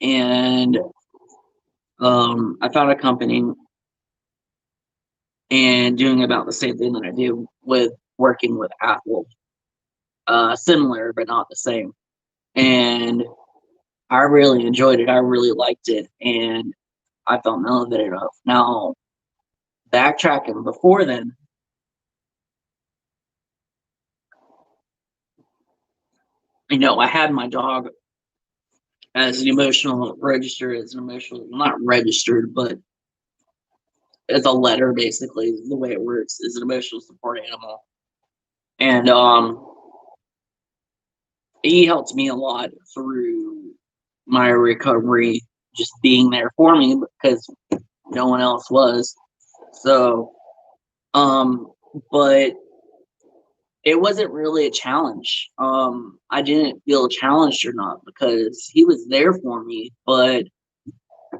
and I found a company and doing about the same thing that I do with working with Apple. Similar, but not the same. And I really enjoyed it. I really liked it, and I felt motivated enough. Now, backtracking before then, I had my dog as an emotional register, as an emotional, not registered, but as a letter, basically, the way it works is an emotional support animal. And he helped me a lot through my recovery, just being there for me because no one else was. So, um, but it wasn't really a challenge. I didn't feel challenged or not because he was there for me. But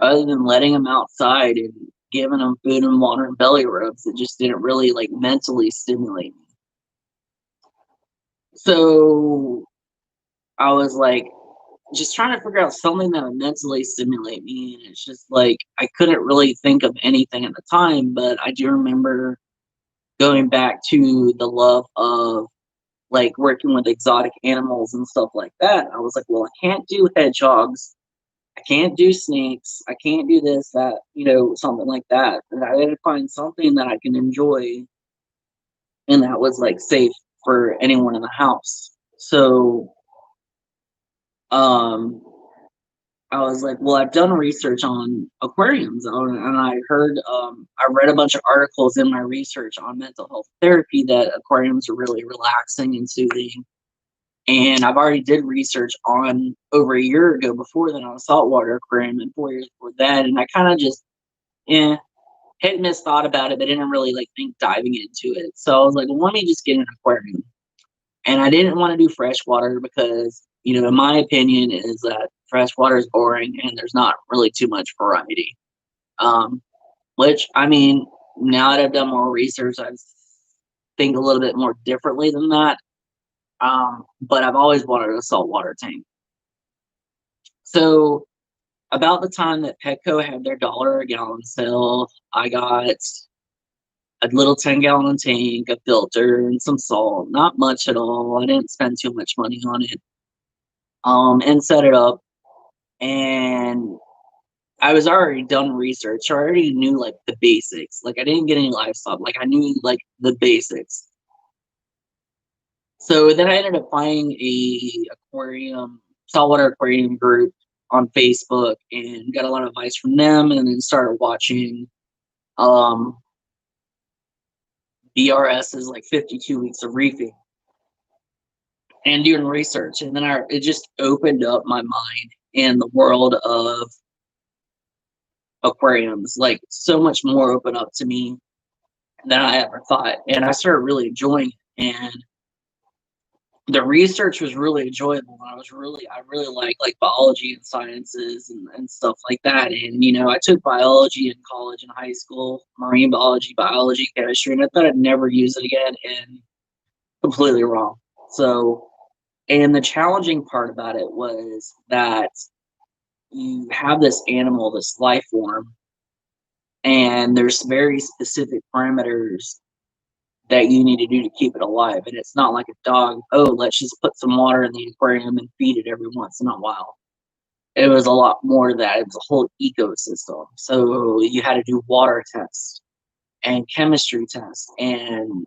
other than letting him outside and giving him food and water and belly rubs, it just didn't really like mentally stimulate me. So I was like just trying to figure out something that would mentally stimulate me. And it's just like I couldn't really think of anything at the time, but I do remember going back to the love of like working with exotic animals and stuff like that. I was like, well, I can't do hedgehogs. I can't do snakes. I can't do this, that, something like that. And I had to find something that I can enjoy and that was like safe for anyone in the house. So um I was like, well, I've done research on aquariums, and I read a bunch of articles in my research on mental health therapy that aquariums are really relaxing and soothing. And I've already did research on over a year ago before then on a saltwater aquarium and 4 years before that. And I kind of just, hit and miss thought about it, but didn't really like think diving into it. So I was like, well, let me just get an aquarium. And I didn't want to do freshwater because, in my opinion, is that freshwater is boring and there's not really too much variety. Um, which, I mean, now that I've done more research, I think a little bit more differently than that. But I've always wanted a saltwater tank. So about the time that Petco had their dollar a gallon sale, I got a little 10-gallon tank, a filter, and some salt. Not much at all. I didn't spend too much money on it. And set it up. And I was already done research. So I already knew like the basics. Like I didn't get any livestock. Like I knew like the basics. So then I ended up finding a aquarium, saltwater aquarium group on Facebook and got a lot of advice from them and then started watching um BRS is like 52 weeks of reefing and doing research. And then it just opened up my mind in the world of aquariums, like so much more open up to me than I ever thought. And I started really enjoying it. And the research was really enjoyable. I really like biology and sciences and stuff like that. And, I took biology in college and high school, marine biology, chemistry, and I thought I'd never use it again. And completely wrong. So, and the challenging part about it was that you have this animal, this life form, and there's very specific parameters that you need to do to keep it alive. And it's not like a dog, oh, let's just put some water in the aquarium and feed it every once in a while. It was a lot more that. It's a whole ecosystem. So you had to do water tests and chemistry tests and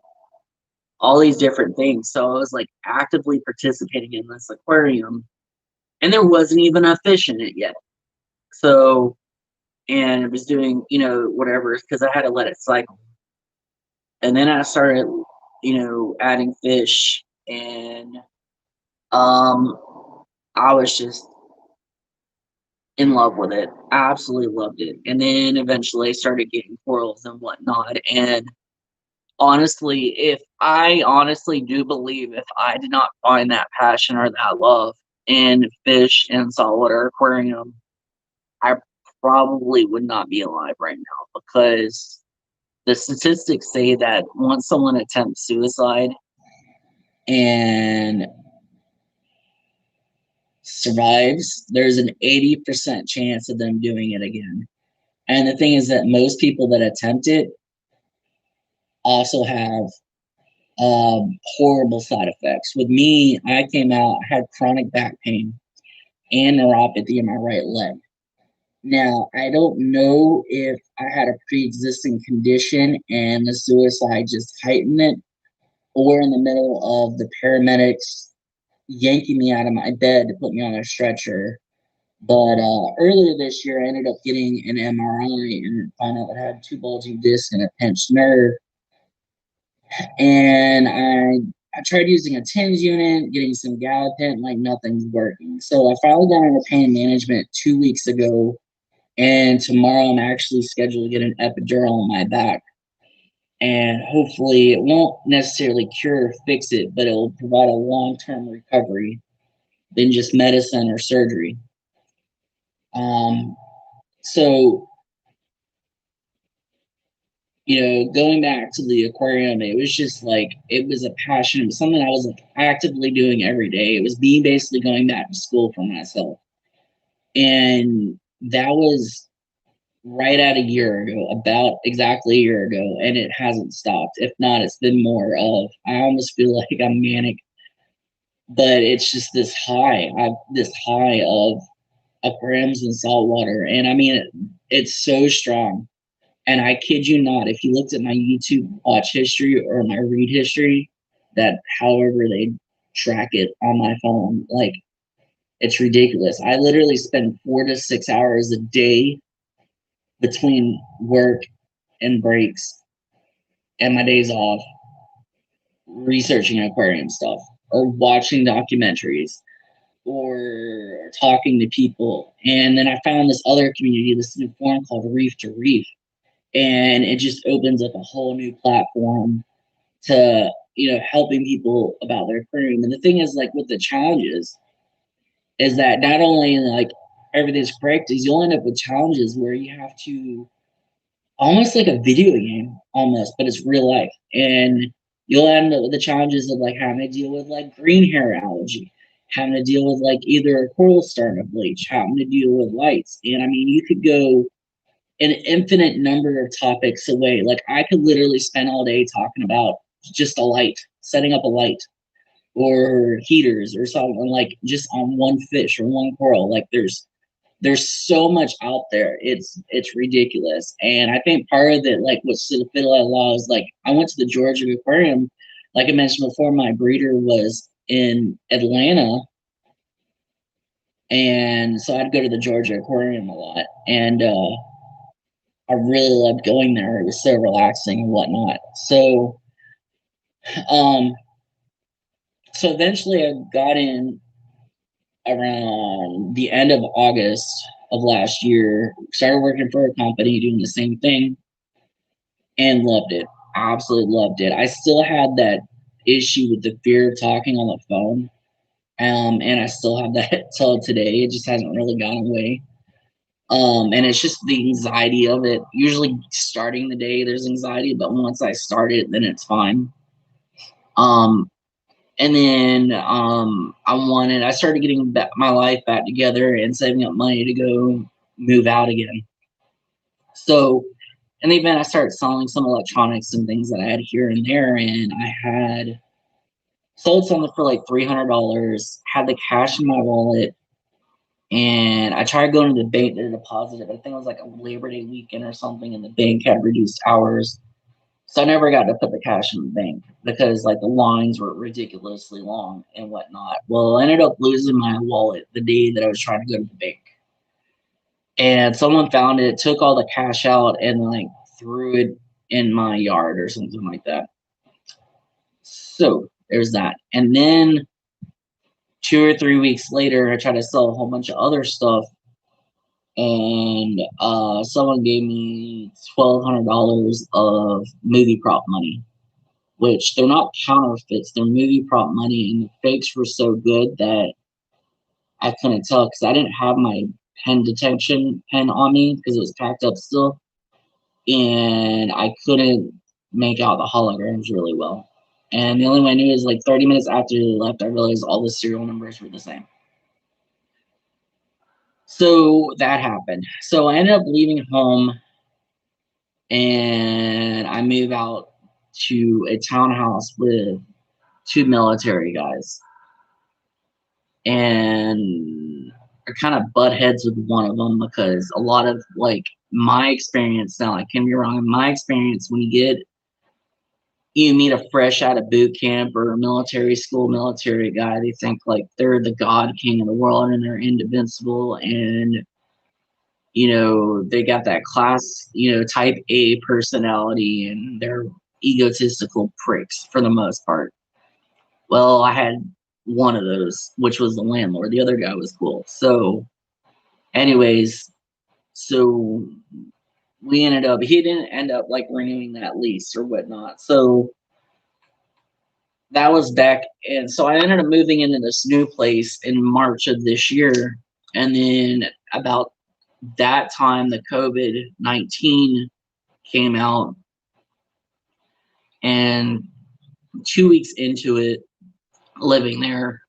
all these different things. So I was like actively participating in this aquarium and there wasn't even a fish in it yet. So, and it was doing, whatever, because I had to let it cycle. And then I started, adding fish and um I was just in love with it. I absolutely loved it. And then eventually I started getting corals and whatnot. And honestly, if I honestly do believe if I did not find that passion or that love in fish and saltwater aquarium, I probably would not be alive right now because the statistics say that once someone attempts suicide and survives, there's an 80% chance of them doing it again. And the thing is that most people that attempt it also have horrible side effects. With me, I came out, I had chronic back pain and neuropathy in my right leg. Now, I don't know if I had a pre-existing condition and the suicide just heightened it, or in the middle of the paramedics yanking me out of my bed to put me on a stretcher. But earlier this year, I ended up getting an MRI and found out I had two bulging discs and a pinched nerve. And I tried using a TENS unit, getting some Galliprant, like nothing's working. So I finally got into pain management 2 weeks ago, and tomorrow I'm actually scheduled to get an epidural on my back. And hopefully, it won't necessarily cure or fix it, but it will provide a long-term recovery than just medicine or surgery. Um, so going back to the aquarium, it was just like it was a passion. It was something I was like actively doing every day. It was me basically going back to school for myself. And that was right at a year ago, about exactly a year ago, and it hasn't stopped. If not, it's been more of I almost feel like I'm manic, but it's just this high of aquariums and saltwater. And I mean it's so strong. And I kid you not, if you looked at my YouTube watch history or my read history, that however they track it on my phone, like it's ridiculous. I literally spend 4 to 6 hours a day between work and breaks and my days off researching aquarium stuff or watching documentaries or talking to people. And then I found this other community, this new forum called Reef to Reef. And it just opens up a whole new platform to helping people about their aquarium. And the thing is, like with the challenges, is that not only like everything's correct, is you'll end up with challenges where you have to almost like a video game, almost, but it's real life. And you'll end up with the challenges of like having to deal with like green hair allergy, having to deal with like either a coral starting to bleach, having to deal with lights. And I mean, you could go an infinite number of topics away. Like I could literally spend all day talking about just a light, setting up a light, or heaters, or something like just on one fish or one coral. Like there's so much out there. It's ridiculous. And I think part of it, like what's to the fiddle at law, is like I went to the Georgia Aquarium. Like I mentioned before, my breeder was in Atlanta, and so I'd go to the Georgia Aquarium a lot. And I really loved going there. It was so relaxing and whatnot. Um, so eventually I got in around the end of August of last year, started working for a company doing the same thing and loved it. Absolutely loved it. I still had that issue with the fear of talking on the phone. And I still have that till today. It just hasn't really gone away. And it's just the anxiety of it. Usually starting the day, there's anxiety, but once I start it, then it's fine. Um, and then I started getting my life back together and saving up money to go move out again. So in the event, I started selling some electronics and things that I had here and there, and I had sold something for like $300, had the cash in my wallet, and I tried going to the bank to deposit it, but I think it was like a Labor Day weekend or something, and the bank had reduced hours. So I never got to put the cash in the bank because like the lines were ridiculously long and whatnot. Well, I ended up losing my wallet the day that I was trying to go to the bank. And someone found it, took all the cash out and like threw it in my yard or something like that. So there's that. And then 2 or 3 weeks later, I tried to sell a whole bunch of other stuff, and someone gave me $1,200 of movie prop money, which they're not counterfeits, they're movie prop money, and the fakes were so good that I couldn't tell because I didn't have my pen detection pen on me because it was packed up still, and I couldn't make out the holograms really well. And the only way I knew is like 30 minutes after they left, I realized all the serial numbers were the same. So that happened. So I ended up leaving home and I move out to a townhouse with two military guys, and I kind of butt heads with one of them because a lot of like my experience now, I can be wrong. In my experience, when you meet a fresh out of boot camp or a military school military guy, they think like they're the god king of the world and they're invincible, and they got that class, type A personality, and they're egotistical pricks for the most part. Well, I had one of those, which was the landlord. The other guy was cool. So, anyways, so he didn't end up like renewing that lease or whatnot. So that was back. And so I ended up moving into this new place in March of this year. And then about that time, the COVID-19 came out. And 2 weeks into it, living there,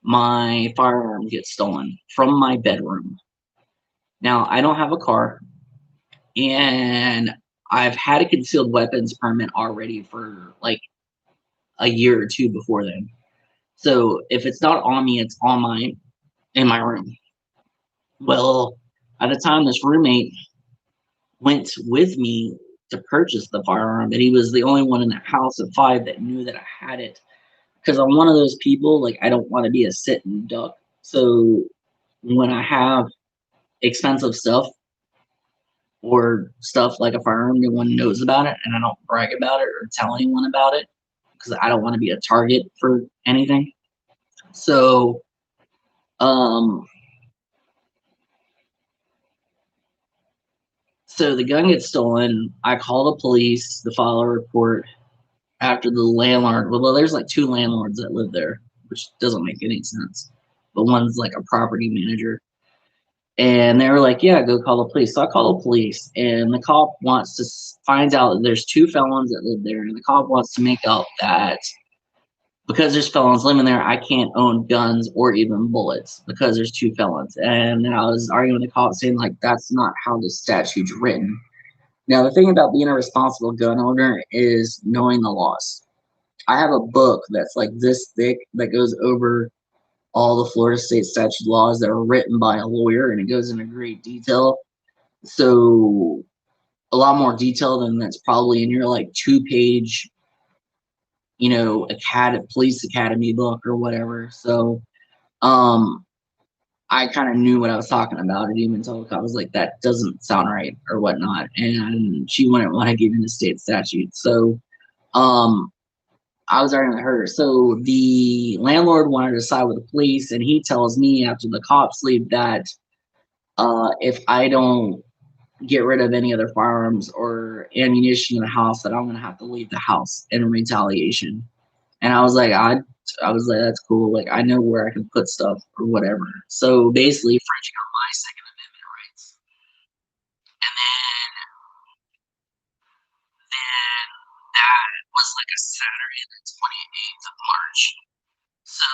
my firearm gets stolen from my bedroom. Now, I don't have a car, and I've had a concealed weapons permit already for like a year or two before then. So if it's not on me, it's in my room. Well, at the time, this roommate went with me to purchase the firearm, and he was the only one in the house of five that knew that I had it. Because I'm one of those people, like I don't want to be a sitting duck. So when I have expensive stuff or stuff like a firearm, no one knows about it, and I don't brag about it or tell anyone about it because I don't want to be a target for anything. So, um, so the gun gets stolen. I call the police to file a report after the landlord. Well, there's like two landlords that live there, which doesn't make any sense. But one's like a property manager. And they were like, yeah, go call the police. So I call the police, and the cop wants to find out that there's two felons that live there. And the cop wants to make out that because there's felons living there, I can't own guns or even bullets because there's two felons. And then I was arguing with the cop saying, like, that's not how the statute's written. Now, the thing about being a responsible gun owner is knowing the laws. I have a book that's like this thick that goes over all the Florida state statute laws that are written by a lawyer, and it goes into great detail. So a lot more detail than that's probably in your like 2-page, police academy book or whatever. So um I kind of knew what I was talking about. It even told I was like, that doesn't sound right or whatnot. And she wouldn't want to give me the state statute. So um I was arguing with her. So the landlord wanted to side with the police, and he tells me after the cops leave that if I don't get rid of any other firearms or ammunition in the house, that I'm gonna have to leave the house in retaliation. And I was like, that's cool. Like I know where I can put stuff or whatever. So basically, infringing on my Second Amendment rights. And then that was like a Saturday, the 28th of March. So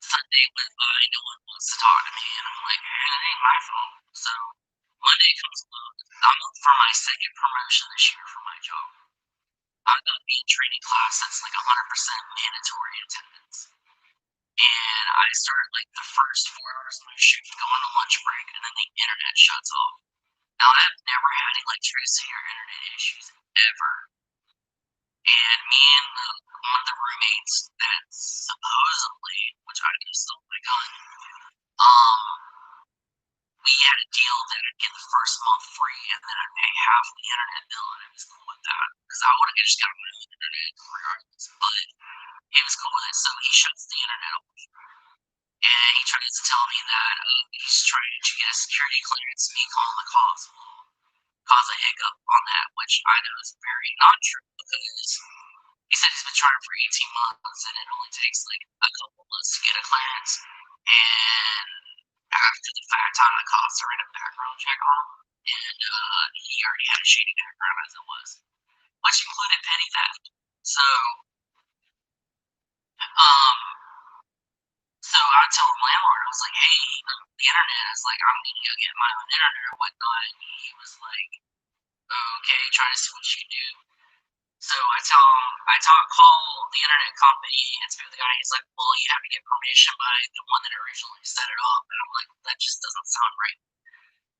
Sunday went by, no one wants to talk to me, and I'm like, hey, it ain't my fault. So Monday comes along. I'm up for my second promotion this year for my job. I'm going to be in training class that's like 100% mandatory attendance. And I start like the first 4 hours of my shift, go on the lunch break, and then the internet shuts off. Now, I've never had electricity or internet issues ever. And me and one of the roommates that supposedly, which I can still my gun, um, we had a deal that I'd get the first month free and then I'd pay half the internet bill, and I was cool with that because I would have just got my own internet regardless. But he was cool with it, so he shuts the internet off. And he tries to tell me that he's trying to get a security clearance. Me calling the cops will cause a hiccup on that, which I know is very not true because he said he's been trying for 18 months and it only takes like a couple months to get a clearance. And after the fact, time the cops are in a background check on him, and he already had a shady background as it was, which included petty theft. So, um, so I told the landlord, I was like, hey, the internet is like, I'm gonna go get my own internet or whatnot. And he was like, okay, trying to see what you can do. So call the internet company and speak with the guy. He's like, well, you have to get permission by the one that originally set it up. And I'm like, that just doesn't sound right.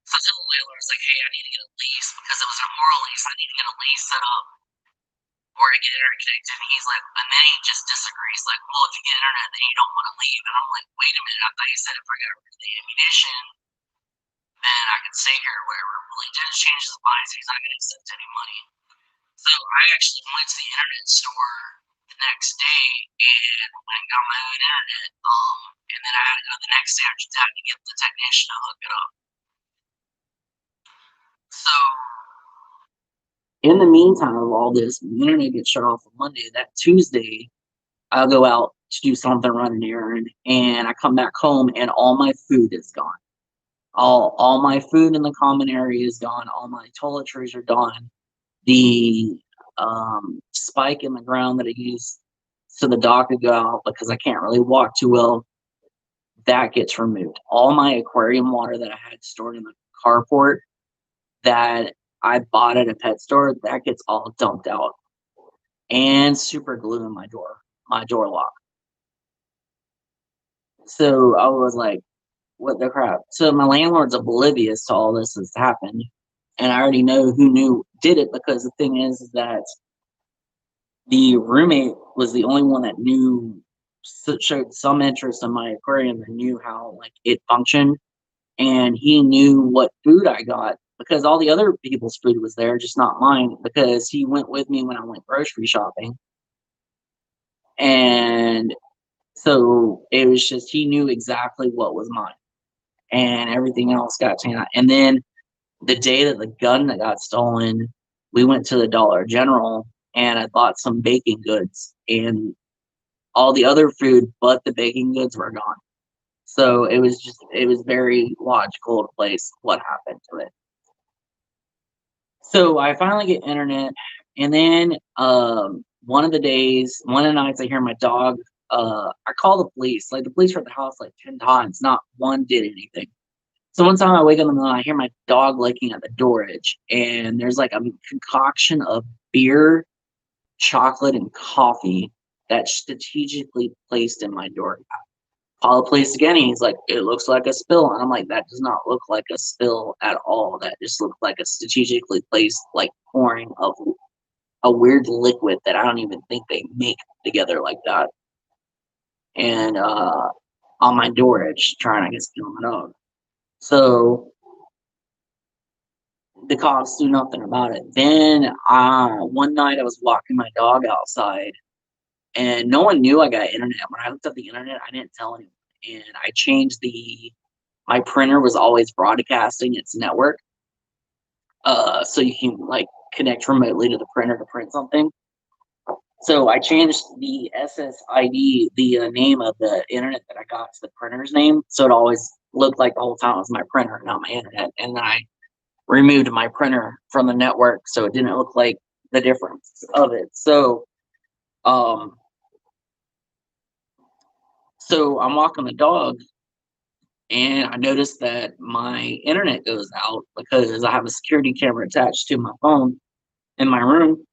So I tell the landlord, like, hey, I need to get a lease because it was an oral lease. I need to get a lease set up or to get internet connected. And he's like, and then he just disagrees, like, well, if you get internet, then you don't want to leave. And I'm like, wait a minute, I thought you said if I got rid of the ammunition, then I could stay here or whatever. Well, he didn't change his mind, so he's not going to accept any money. So I actually went to the internet store the next day and went and got my own internet. And then I had to go the next day after that to get the technician to hook it up. So in the meantime of all this, the internet gets shut off on Monday. That Tuesday, I'll go out to do something, run an errand, and I come back home and all my food is gone. All my food in the common area is gone. All my toiletries are gone. The spike in the ground that I used so the dog could go out because I can't really walk too well, that gets removed. All my aquarium water that I had stored in the carport that I bought at a pet store, that gets all dumped out. And super glue in my door lock. So I was like, what the crap? So my landlord's oblivious to all this has happened. And I already know who did it because the thing is that the roommate was the only one that showed some interest in my aquarium and knew how like it functioned. And he knew what food I got because all the other people's food was there, just not mine, because he went with me when I went grocery shopping. And so it was just, he knew exactly what was mine and everything else got taken out. And then the day that the gun that got stolen, we went to the Dollar General and I bought some baking goods and all the other food but the baking goods were gone. So it was very logical to place what happened to it. So I finally get internet, and then one of the nights I hear my dog. I call the police. Like the police were at the house like 10 times. Not one did anything. So one time I wake up in the middle, I hear my dog licking at the door edge, and there's like a concoction of beer, chocolate, and coffee that's strategically placed in my door. Call the police again, and he's like, it looks like a spill. And I'm like, that does not look like a spill at all. That just looks like a strategically placed, like pouring of a weird liquid that I don't even think they make together like that. And on my door edge, trying to get spill my dog. So the cops do nothing about it. Then one night I was walking my dog outside, and no one knew I got internet. When I looked up the internet, I didn't tell anyone. And I changed my printer was always broadcasting its network. So you can like connect remotely to the printer to print something. So I changed the SSID, the name of the internet that I got to the printer's name. So it always looked like the whole time it was my printer, not my internet. And then I removed my printer from the network so it didn't look like the difference of it. So I'm walking the dog and I noticed that my internet goes out because I have a security camera attached to my phone in my room,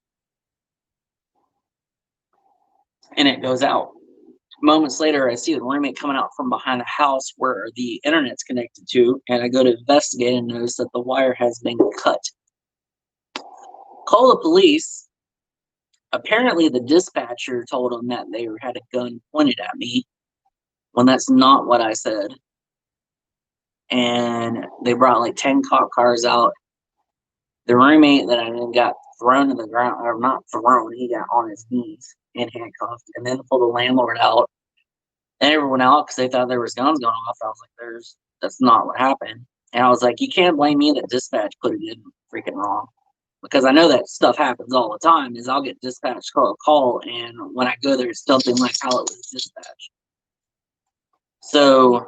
and it goes out. Moments later, I see the roommate coming out from behind the house where the internet's connected to, and I go to investigate and notice that the wire has been cut. Call the police. Apparently, the dispatcher told them that they had a gun pointed at me when that's not what I said. And they brought like 10 cop cars out. The roommate that I then got thrown to the ground, or not thrown, he got on his knees and handcuffed, and then pulled the landlord out and everyone out because they thought there was guns going off. I was like, that's not what happened. And I was like, you can't blame me that dispatch put it in freaking wrong. Because I know that stuff happens all the time, is I'll get dispatched call, and when I go there, it's something like how it was dispatched. So,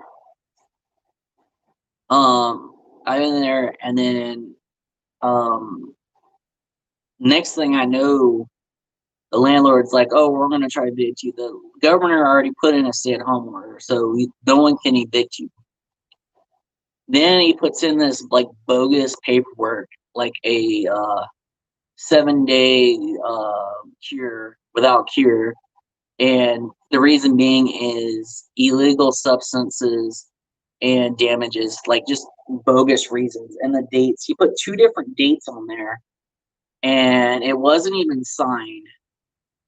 I'm in there, and then, next thing I know, the landlord's like, oh, we're going to try to evict you. The governor already put in a stay-at-home order, so no one can evict you. Then he puts in this, like, bogus paperwork, like a 7-day cure without cure. And the reason being is illegal substances and damages, like just bogus reasons. And the dates, he put 2 different dates on there, and it wasn't even signed.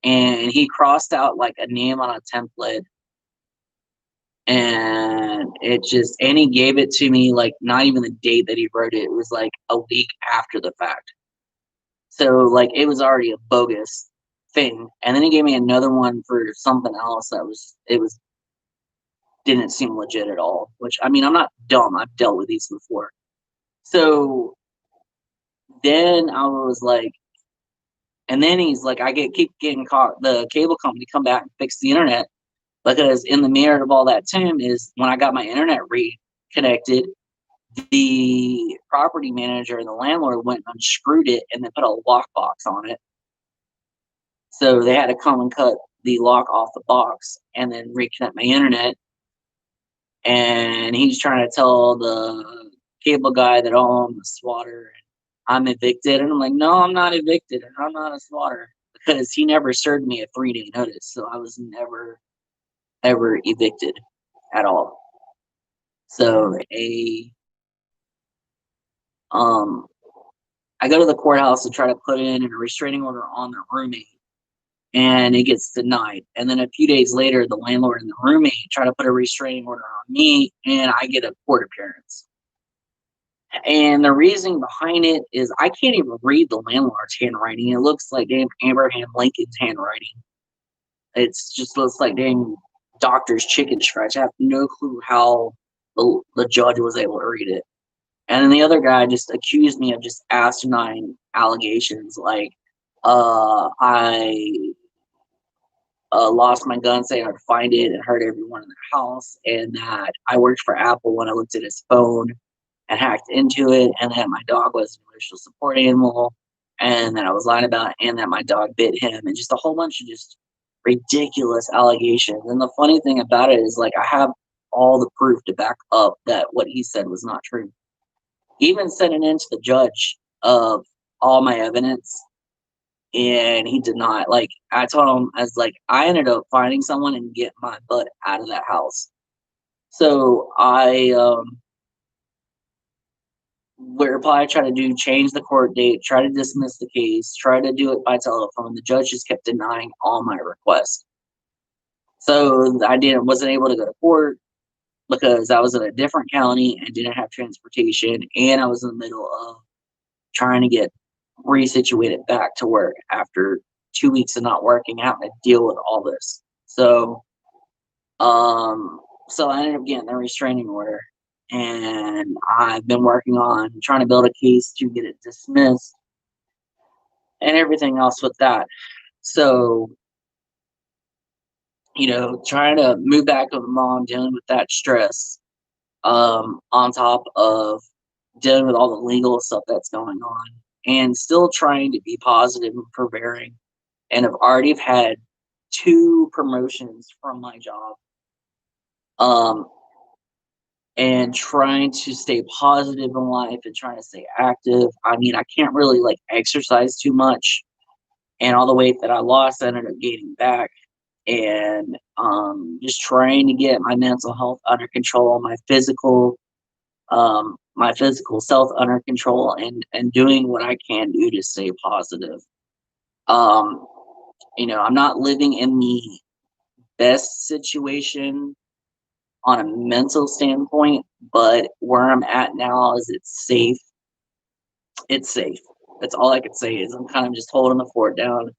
And he crossed out like a name on a template, and and he gave it to me like not even the date that he wrote it. It was like a week after the fact. So like it was already a bogus thing. And then he gave me another one for something else that was didn't seem legit at all. Which, I mean, I'm not dumb. I've dealt with these before. So then I was like, and then he's like, keep getting caught. The cable company come back and fix the internet, because in the merit of all that time is when I got my internet reconnected, the property manager and the landlord went and unscrewed it and then put a lockbox on it. So they had to come and cut the lock off the box and then reconnect my internet. And he's trying to tell the cable guy that, oh, I'm a swatter and I'm evicted. And I'm like, no, I'm not evicted and I'm not a swatter, because he never served me a 3-day notice. So I was never, ever evicted at all. So I go to the courthouse to try to put in a restraining order on the roommate, and it gets denied. And then a few days later, the landlord and the roommate try to put a restraining order on me, and I get a court appearance. And the reasoning behind it is I can't even read the landlord's handwriting. It looks like damn Abraham Lincoln's handwriting. It's just looks like damn doctor's chicken scratch. I have no clue how the judge was able to read it. And then the other guy just accused me of just asinine allegations, like I lost my gun, saying I'd find it and hurt everyone in the house, and that I worked for Apple when I looked at his phone and hacked into it, and that my dog was an emotional support animal, and that I was lying about it, and that my dog bit him, and just a whole bunch of just ridiculous allegations. And the funny thing about it is, like, I have all the proof to back up that what he said was not true. Even sent it in to the judge of all my evidence, and he did not. Like, I told him, as like, I ended up finding someone and get my butt out of that house. So I would probably try to change the court date, try to dismiss the case, try to do it by telephone. The judge just kept denying all my requests. So I wasn't able to go to court because I was in a different county and didn't have transportation, and I was in the middle of trying to get resituated back to work after 2 weeks of not working, having to deal with all this. So so I ended up getting a restraining order, and I've been working on trying to build a case to get it dismissed and everything else with that. So, trying to move back with mom, dealing with that stress, on top of dealing with all the legal stuff that's going on, and still trying to be positive and persevering. And I've already had 2 promotions from my job. And trying to stay positive in life and trying to stay active. I mean, I can't really like exercise too much, and all the weight that I lost, I ended up gaining back. And just trying to get my mental health under control, my physical self under control, and doing what I can do to stay positive. Um, I'm not living in the best situation on a mental standpoint, but where I'm at now is it's safe. It's safe. That's all I could say is I'm kind of just holding the fort down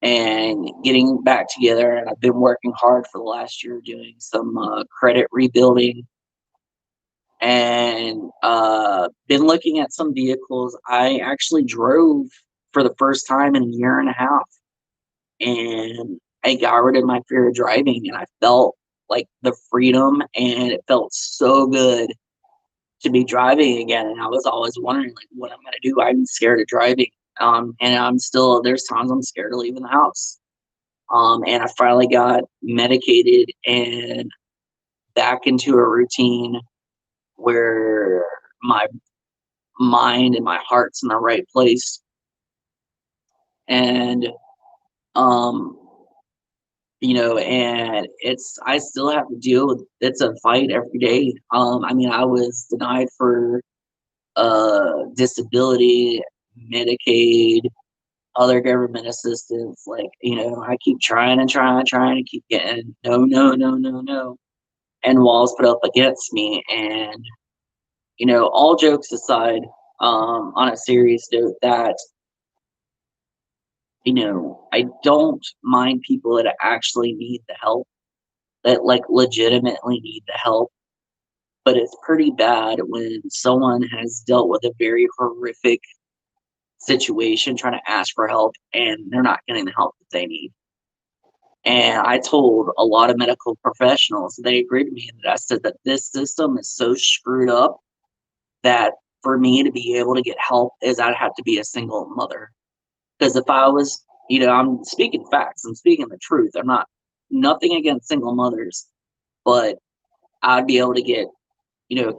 and getting back together. And I've been working hard for the last year doing some credit rebuilding, and been looking at some vehicles. I actually drove for the first time in a year and a half, and I got rid of my fear of driving, and I felt like the freedom, and it felt so good to be driving again. And I was always wondering like what I'm gonna do. I'm scared of driving. And there's times I'm scared to leave the house. And I finally got medicated and back into a routine where my mind and my heart's in the right place. And um and I still have to deal with it's a fight every day. I mean, I was denied for disability, Medicaid, other government assistance. Like, I keep trying and trying to keep getting no, no, no, no, no, and walls put up against me. And all jokes aside, on a serious note, that I don't mind people that actually need the help, that like legitimately need the help. But it's pretty bad when someone has dealt with a very horrific situation trying to ask for help and they're not getting the help that they need. And I told a lot of medical professionals, they agreed with me that I said that this system is so screwed up that for me to be able to get help is I'd have to be a single mother. Because if I was, I'm speaking facts, I'm speaking the truth. I'm not nothing against single mothers, but I'd be able to get,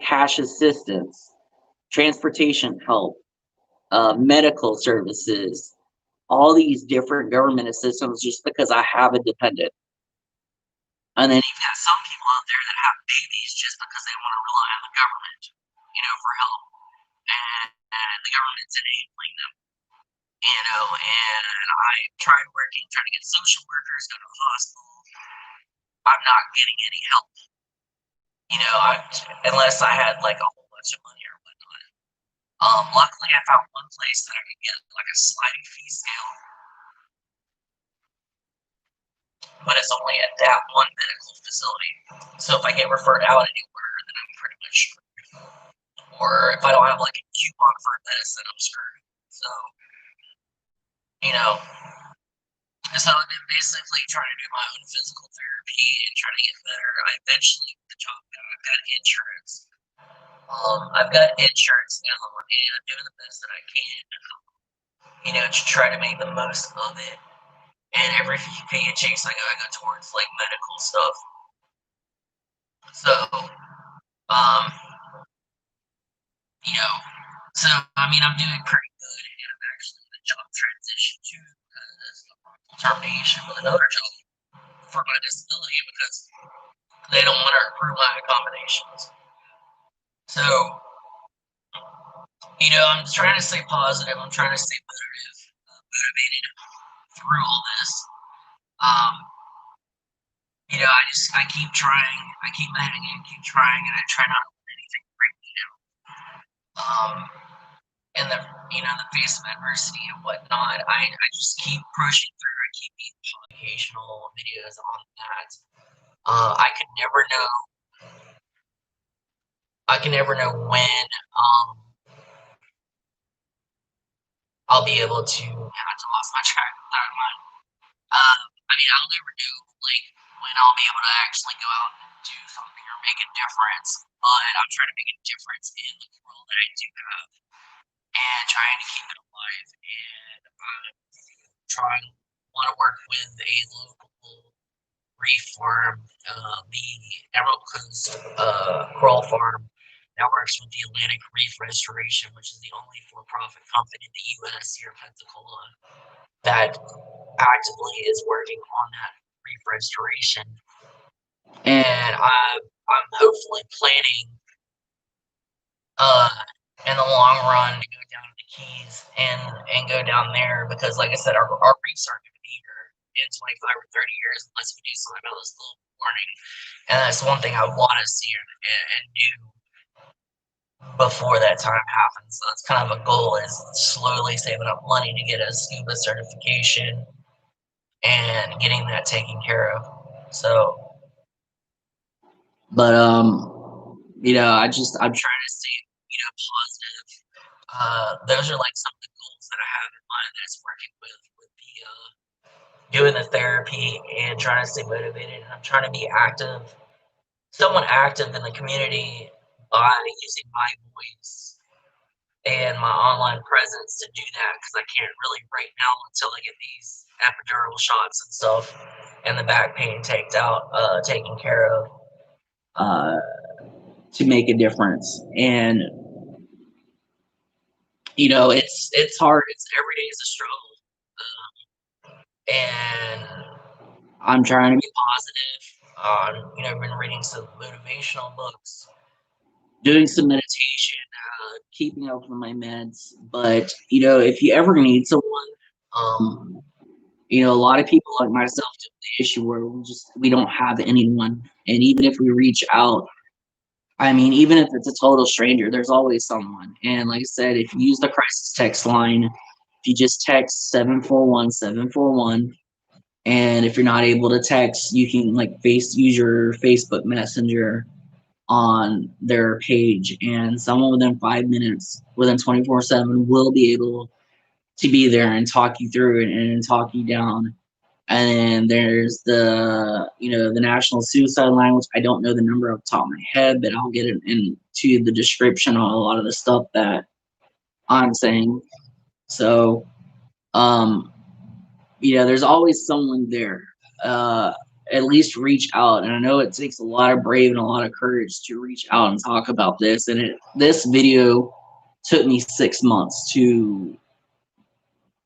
cash assistance, transportation help, medical services, all these different government assistance just because I have a dependent. And then you've got some people out there that have babies just because they want to rely on the government, for help. And the government's enabling them, and I tried working, trying to get social workers, go to the hospital. I'm not getting any help, unless I had like a whole bunch of money or whatnot. Luckily, I found one place that I could get like a sliding fee scale, but it's only at that one medical facility. So if I get referred out anywhere, then I'm pretty much screwed. Or if I don't have like a coupon for medicine, I'm screwed. So, you know, so I've been basically trying to do my own physical therapy and trying to get better. I eventually get the job done. I've got insurance. I've got insurance now, and I'm doing the best that I can, to try to make the most of it. And every few paychecks I go towards like medical stuff. So, um, you know, so I mean, I'm doing pretty good, and I'm actually in a job transition to termination with another job for my disability because they don't want to approve my accommodations. So, I'm trying to stay positive. I'm trying to stay motivated through all this. Um, I keep trying. I keep my head in, keep trying, and I try not to let anything break me down. Um, in the face of adversity and whatnot, I just keep pushing through. I keep making educational videos on that. I can never know. I can never know when I'll be able to. I just lost my track of thought. I mean, I'll never know like when I'll be able to actually go out and do something or make a difference. But I'm trying to make a difference in the world that I do have and trying to keep it alive. And I'm trying want to work with a local Reef farm, the Emerald Coast Coral Farm that works with the Atlantic Reef Restoration, which is the only for-profit company in the U.S. here in Pensacola that actively is working on that reef restoration. And I'm hopefully planning uh, in the long run to go down to the Keys and go down there because, like I said, our reefs aren't going to be here in 25 or 30 years unless we do something about this global warming. And that's one thing I want to see and do before that time happens. So that's kind of a goal is slowly saving up money to get a scuba certification and getting that taken care of. So, but I'm trying to stay positive. Those are like some of the goals that I have in mind. That's working with the doing the therapy and trying to stay motivated. And I'm trying to be active, somewhat active in the community by using my voice and my online presence to do that because I can't really right now until I get these epidural shots and stuff and the back pain taken care of uh, to make a difference. And it's hard. It's every day is a struggle. And I'm trying to be positive. Been reading some motivational books, doing some meditation, keeping up with my meds. But if you ever need someone, um, a lot of people like myself have the issue where we don't have anyone, and even if we reach out, I mean, even if it's a total stranger, there's always someone. And like I said, if you use the crisis text line, if you just text 741 741. And if you're not able to text, you can use your Facebook Messenger on their page, and someone within 5 minutes, within 24/7, will be able to be there and talk you through it and talk you down. And then there's the National Suicide Line, which I don't know the number off the top of my head, but I'll get it into the description on a lot of the stuff that I'm saying. So, um, there's always someone there. Uh, at least reach out. And I know it takes a lot of brave and a lot of courage to reach out and talk about this. And this video took me 6 months to,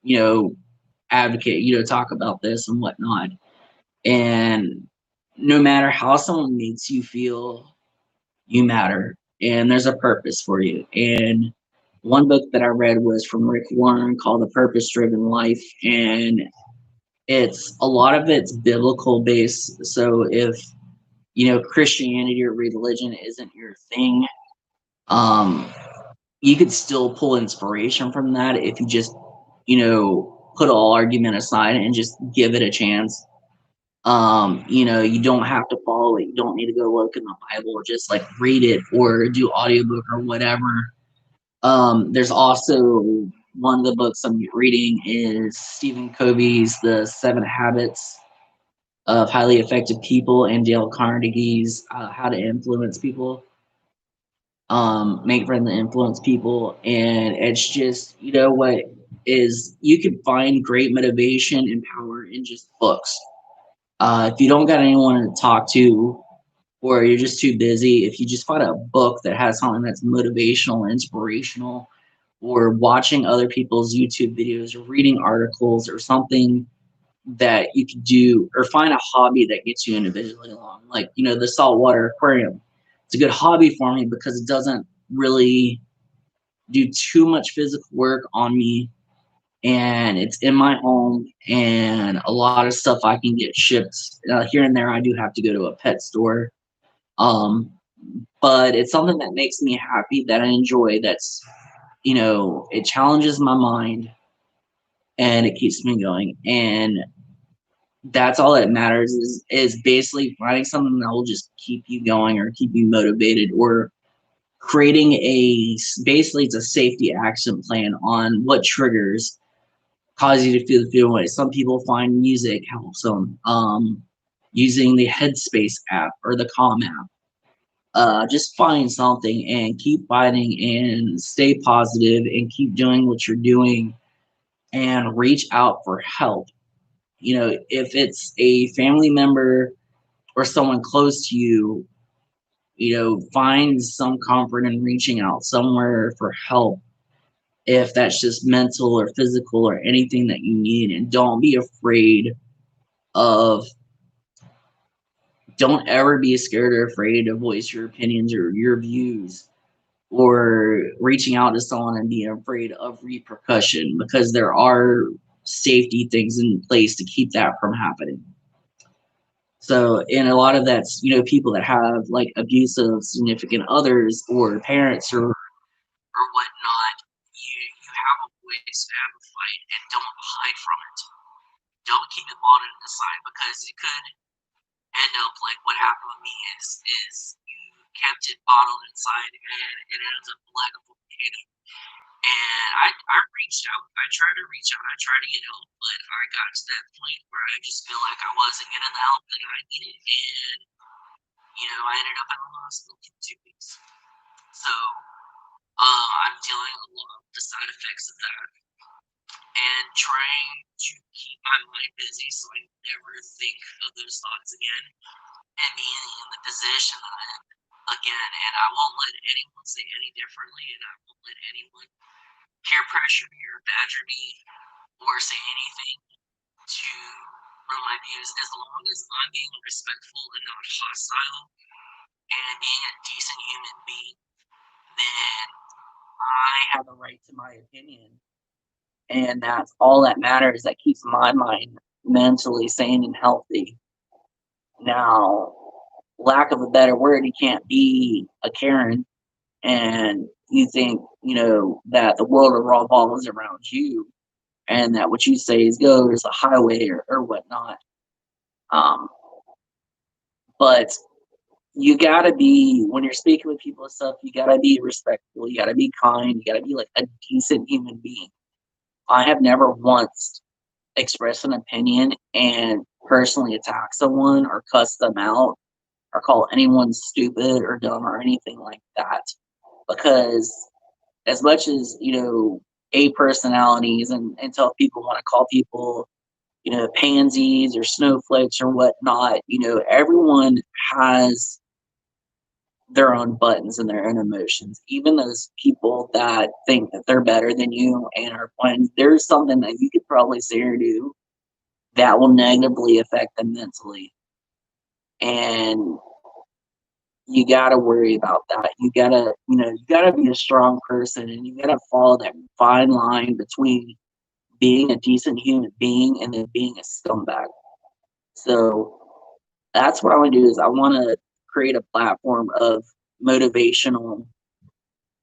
you know, advocate, talk about this and whatnot. And no matter how someone makes you feel, you matter. And there's a purpose for you. And one book that I read was from Rick Warren called The Purpose Driven Life. And it's a lot of it's biblical based. So if Christianity or religion isn't your thing, um, you could still pull inspiration from that if you just put all argument aside and just give it a chance. You don't have to follow it. You don't need to go look in the Bible, or just read it or do audiobook or whatever. There's also one of the books I'm reading is Stephen Covey's The 7 Habits of Highly Effective People and Dale Carnegie's How to Influence People. Make friends and influence people. And it's just, what is, you can find great motivation and power in just books. If you don't got anyone to talk to, or you're just too busy, if you just find a book that has something that's motivational, inspirational, or watching other people's YouTube videos or reading articles or something that you could do, or find a hobby that gets you individually along. Like, the saltwater aquarium. It's a good hobby for me because it doesn't really do too much physical work on me, and it's in my home, and a lot of stuff I can get shipped. Here and there I do have to go to a pet store, um, but it's something that makes me happy, that I enjoy, that's it challenges my mind and it keeps me going. And that's all that matters, is basically finding something that will just keep you going or keep you motivated, or creating basically it's a safety action plan on what triggers cause you to feel the feeling way. Some people find music helps them. Using the Headspace app or the Calm app. Just find something and keep fighting and stay positive and keep doing what you're doing, and reach out for help. If it's a family member or someone close to you, find some comfort in reaching out somewhere for help, if that's just mental or physical or anything that you need. And of don't ever be scared or afraid to voice your opinions or your views, or reaching out to someone and being afraid of repercussion, because there are safety things in place to keep that from happening. So, and a lot of that's, people that have abusive significant others or parents or whatnot. You have a voice, have a fight, and don't hide from it. Don't keep it bottled inside, because it could end up like what happened with me is you kept it bottled inside and it ends up like a volcano. And I reached out. I tried to reach out. I tried to get help, but I got to that point where I just feel like I wasn't getting the help that I needed, and I ended up in the hospital for 2 weeks. So I'm dealing with a lot of the side effects of that, and trying to keep my mind busy so I never think of those thoughts again, and being in the position that I'm in again. And I won't let anyone say any differently, and I won't let anyone peer pressure me or badger me or say anything. to run my views. As long as I'm being respectful and not hostile and being a decent human being, then I have a right to my opinion. And that's all that matters. That keeps my mind mentally sane and healthy. Now, lack of a better word, you can't be a Karen and you think, that the world revolves around you and that what you say is go is a highway or whatnot. Um, but you gotta be when you're speaking with people and stuff, you gotta be respectful, you gotta be kind, you gotta be like a decent human being. I have never once expressed an opinion and personally attack someone or cuss them out or call anyone stupid or dumb or anything like that. Because as much as, A personalities until people want to call people, pansies or snowflakes or whatnot, everyone has their own buttons and their own emotions. Even those people that think that they're better than you and are fine, there's something that you could probably say or do that will negatively affect them mentally. And you gotta worry about that. You gotta be a strong person and you gotta follow that fine line between being a decent human being and then being a scumbag. So that's what I want to do is I want to create a platform of motivational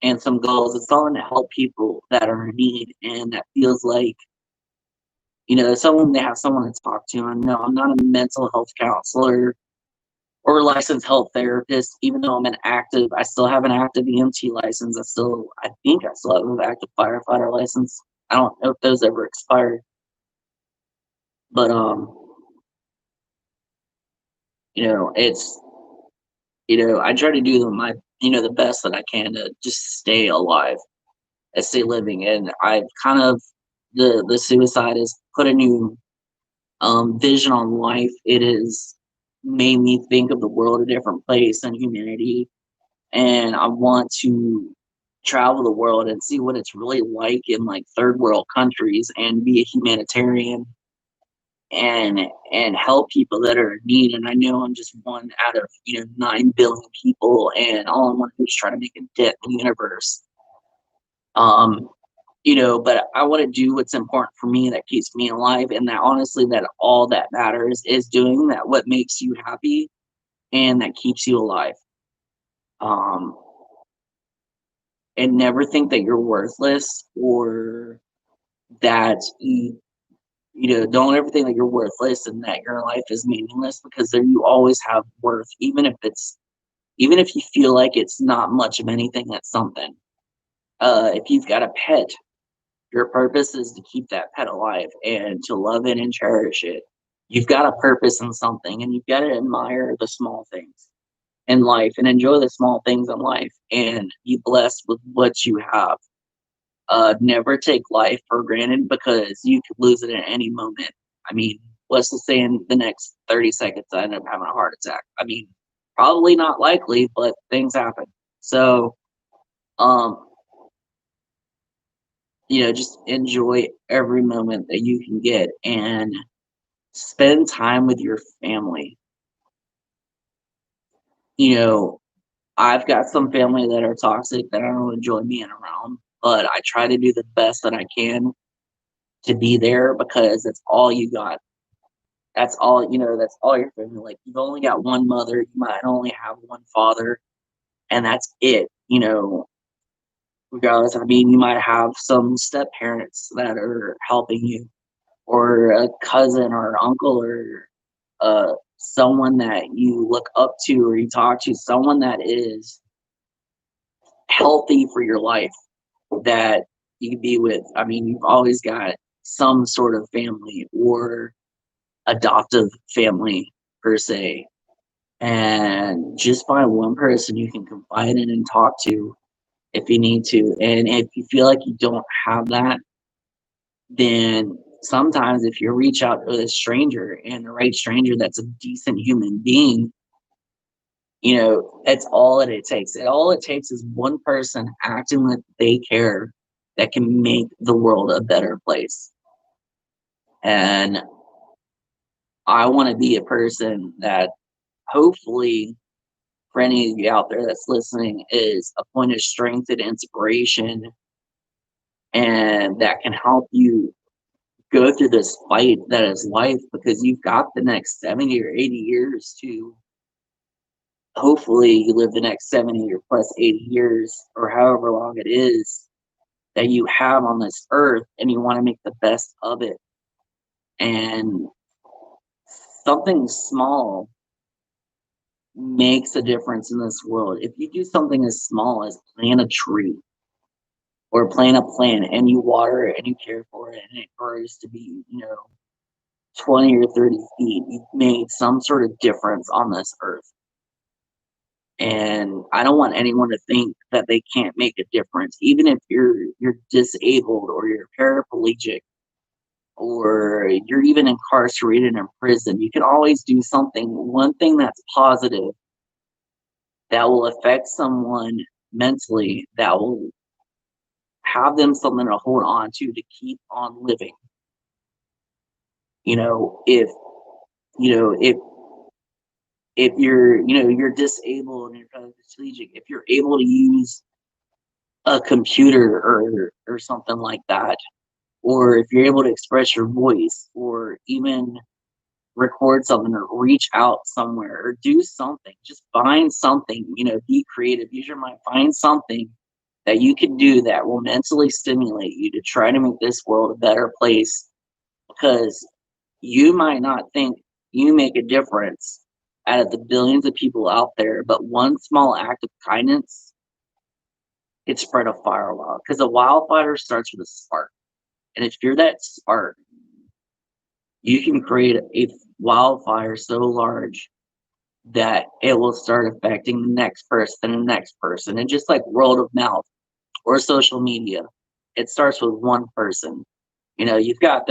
and some goals. It's something to help people that are in need and that feels like, someone they have someone to talk to. And no, I'm not a mental health counselor or a licensed health therapist, even though I still have an active EMT license. I think I still have an active firefighter license. I don't know if those ever expired, but it's I try to do the best that I can to just stay alive and stay living. And I've kind of the suicide has put a new vision on life. It has made me think of the world a different place and humanity. And I want to travel the world and see what it's really like in like third world countries and be a humanitarian and help people that are in need. And I know I'm just one out of 9 billion people, and all I want to do is try to make a dent in the universe. Um, but I want to do what's important for me that keeps me alive, and that honestly, that all that matters is doing that what makes you happy and that keeps you alive. Um, and never think that you're worthless or that don't ever think that you're worthless and that your life is meaningless, because there you always have worth, even if you feel like it's not much of anything, that's something. If you've got a pet, your purpose is to keep that pet alive and to love it and cherish it. You've got a purpose in something, and you've got to admire the small things in life and enjoy the small things in life and be blessed with what you have. Never take life for granted because you could lose it at any moment. I mean, let's just say in the next 30 seconds, I end up having a heart attack. I mean, probably not likely, but things happen. So, um, just enjoy every moment that you can get and spend time with your family. You know, I've got some family that are toxic that I don't enjoy being around, but I try to do the best that I can to be there because that's all you got. That's all your family. Like, you've only got one mother, you might only have one father, and that's it. Regardless, I mean, you might have some step parents that are helping you, or a cousin or uncle, or someone that you look up to or you talk to, someone that is healthy for your life that you can be with. I mean, you've always got some sort of family or adoptive family per se, and just find one person you can confide in and talk to if you need to. And if you feel like you don't have that, then sometimes if you reach out to a stranger, and the right stranger that's a decent human being, that's all that it takes. All it takes is one person acting like they care that can make the world a better place. And I want to be a person that hopefully for any of you out there that's listening is a point of strength and inspiration, and that can help you go through this fight that is life, because you've got the next 70 or 80 years to hopefully you live the next 70 or plus 80 years or however long it is that you have on this earth, and you want to make the best of it. And something small makes a difference in this world. If you do something as small as plant a tree or plant a plant, and you water it and you care for it and it grows to be, 20 or 30 feet, you've made some sort of difference on this earth. And I don't want anyone to think that they can't make a difference, even if you're disabled or you're paraplegic or you're even incarcerated in prison. You can always do something, one thing that's positive that will affect someone mentally, that will have them something to hold on to keep on living. If if you're disabled and you're paraplegic, if you're able to use a computer or something like that, or if you're able to express your voice, or even record something, or reach out somewhere, or do something, just find something, be creative, use your mind, find something that you can do that will mentally stimulate you to try to make this world a better place. Because you might not think you make a difference out of the billions of people out there, but one small act of kindness could spread a fire. Because a wildfire starts with a spark. And if you're that spark, you can create a wildfire so large that it will start affecting the next person and the next person. And just like word of mouth or social media, it starts with one person. You've got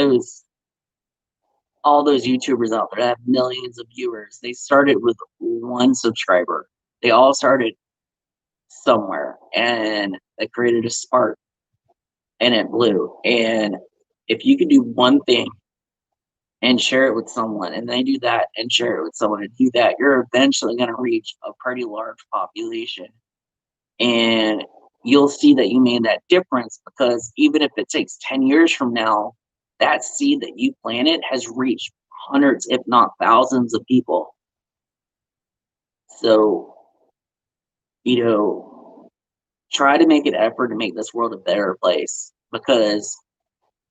all those YouTubers out there that have millions of viewers. They started with one subscriber. They all started somewhere, and it created a spark, and it blew. And if you can do one thing and share it with someone, and they do that and share it with someone and do that, you're eventually going to reach a pretty large population. And you'll see that you made that difference, because even if it takes 10 years from now, that seed that you planted has reached hundreds, if not thousands of people. So, try to make an effort to make this world a better place, because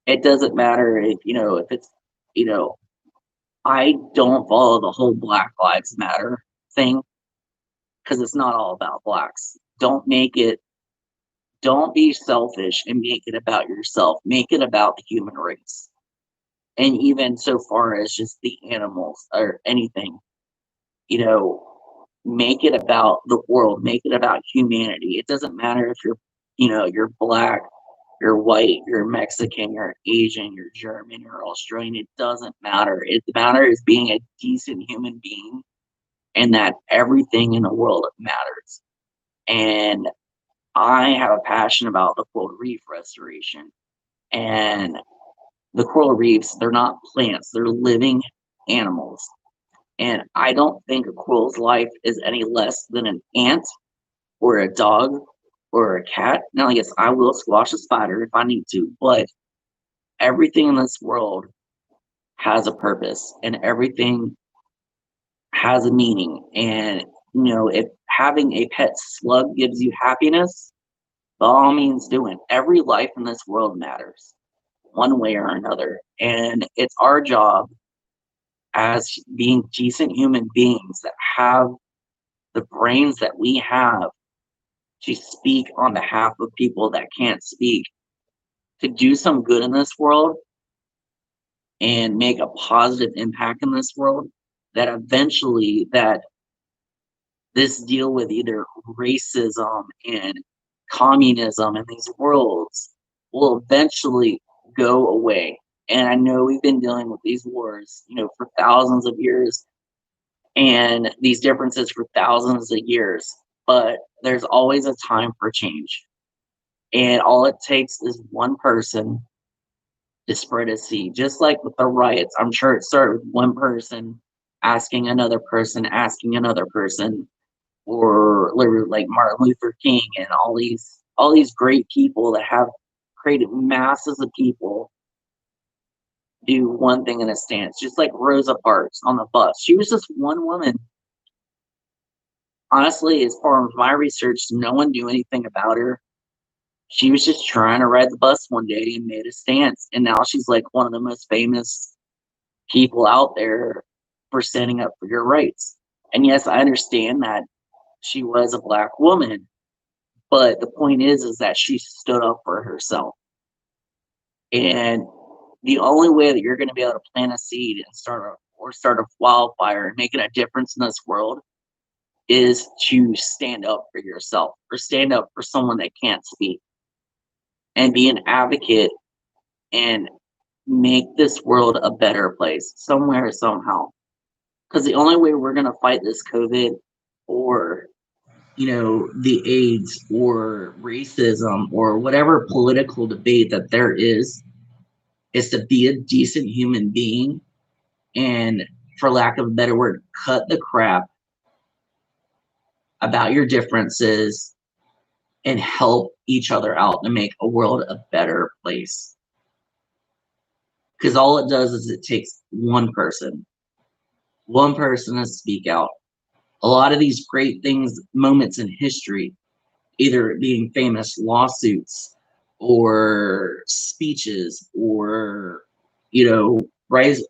it doesn't matter if it's, I don't follow the whole Black Lives Matter thing, because it's not all about blacks. Don't be selfish and make it about yourself. Make it about the human race. And even so far as just the animals or anything, make it about the world, make it about humanity. It doesn't matter if you're black, you're white, you're Mexican, you're Asian, you're German, you're Australian. It doesn't matter. It matters being a decent human being, and that everything in the world matters. And I have a passion about the coral reef restoration. And the coral reefs, they're not plants, they're living animals. And I don't think a coral's life is any less than an ant or a dog or a cat. Now, yes, I will squash a spider if I need to, but everything in this world has a purpose, and everything has a meaning. And, if having a pet slug gives you happiness, by all means do it. Every life in this world matters, one way or another. And it's our job as being decent human beings that have the brains that we have to speak on behalf of people that can't speak, to do some good in this world and make a positive impact in this world, that eventually that this deal with either racism and communism in these worlds will eventually go away. And I know we've been dealing with these wars, for thousands of years, and these differences for thousands of years, but there's always a time for change. And all it takes is one person to spread a seed. Just like with the riots, I'm sure it started with one person asking another person, or literally like Martin Luther King and all these great people that have created masses of people do one thing in a stance. Just like Rosa Parks on the bus. She was just one woman. Honestly, as far as my research, no one knew anything about her. She was just trying to ride the bus one day and made a stance. And now she's like one of the most famous people out there for standing up for your rights. And yes, I understand that she was a black woman, but the point is that she stood up for herself. And the only way that you're going to be able to plant a seed and start a wildfire and making a difference in this world is to stand up for yourself, or stand up for someone that can't speak, and be an advocate and make this world a better place somewhere, somehow. Because the only way we're going to fight this COVID, or the AIDS, or racism, or whatever political debate that there is to be a decent human being, and, for lack of a better word, cut the crap about your differences and help each other out to make a world a better place. Because all it does is it takes one person to speak out. A lot of these great things, moments in history, either it being famous lawsuits or speeches, or you know riots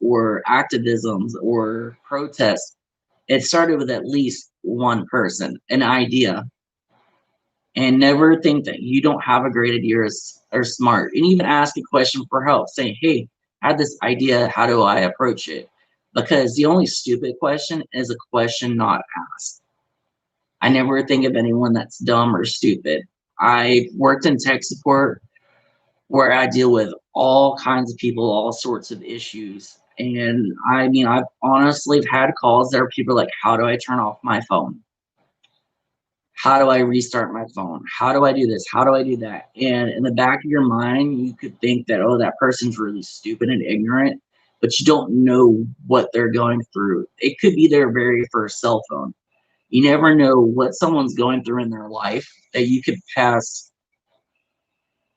or activisms or protests, it started with at least one person, an idea. And never think that you don't have a great idea or smart, and even ask a question for help, saying, hey, I had this idea, how do I approach it? Because the only stupid question is a question not asked. I never think of anyone that's dumb or stupid. I worked in tech support, where I deal with all kinds of people, all sorts of issues. And I mean, I've honestly had calls. There are people like, how do I turn off my phone? How do I restart my phone? How do I do this? How do I do that? And in the back of your mind, you could think that, oh, that person's really stupid and ignorant, but you don't know what they're going through. It could be their very first cell phone. You never know what someone's going through in their life, that you could pass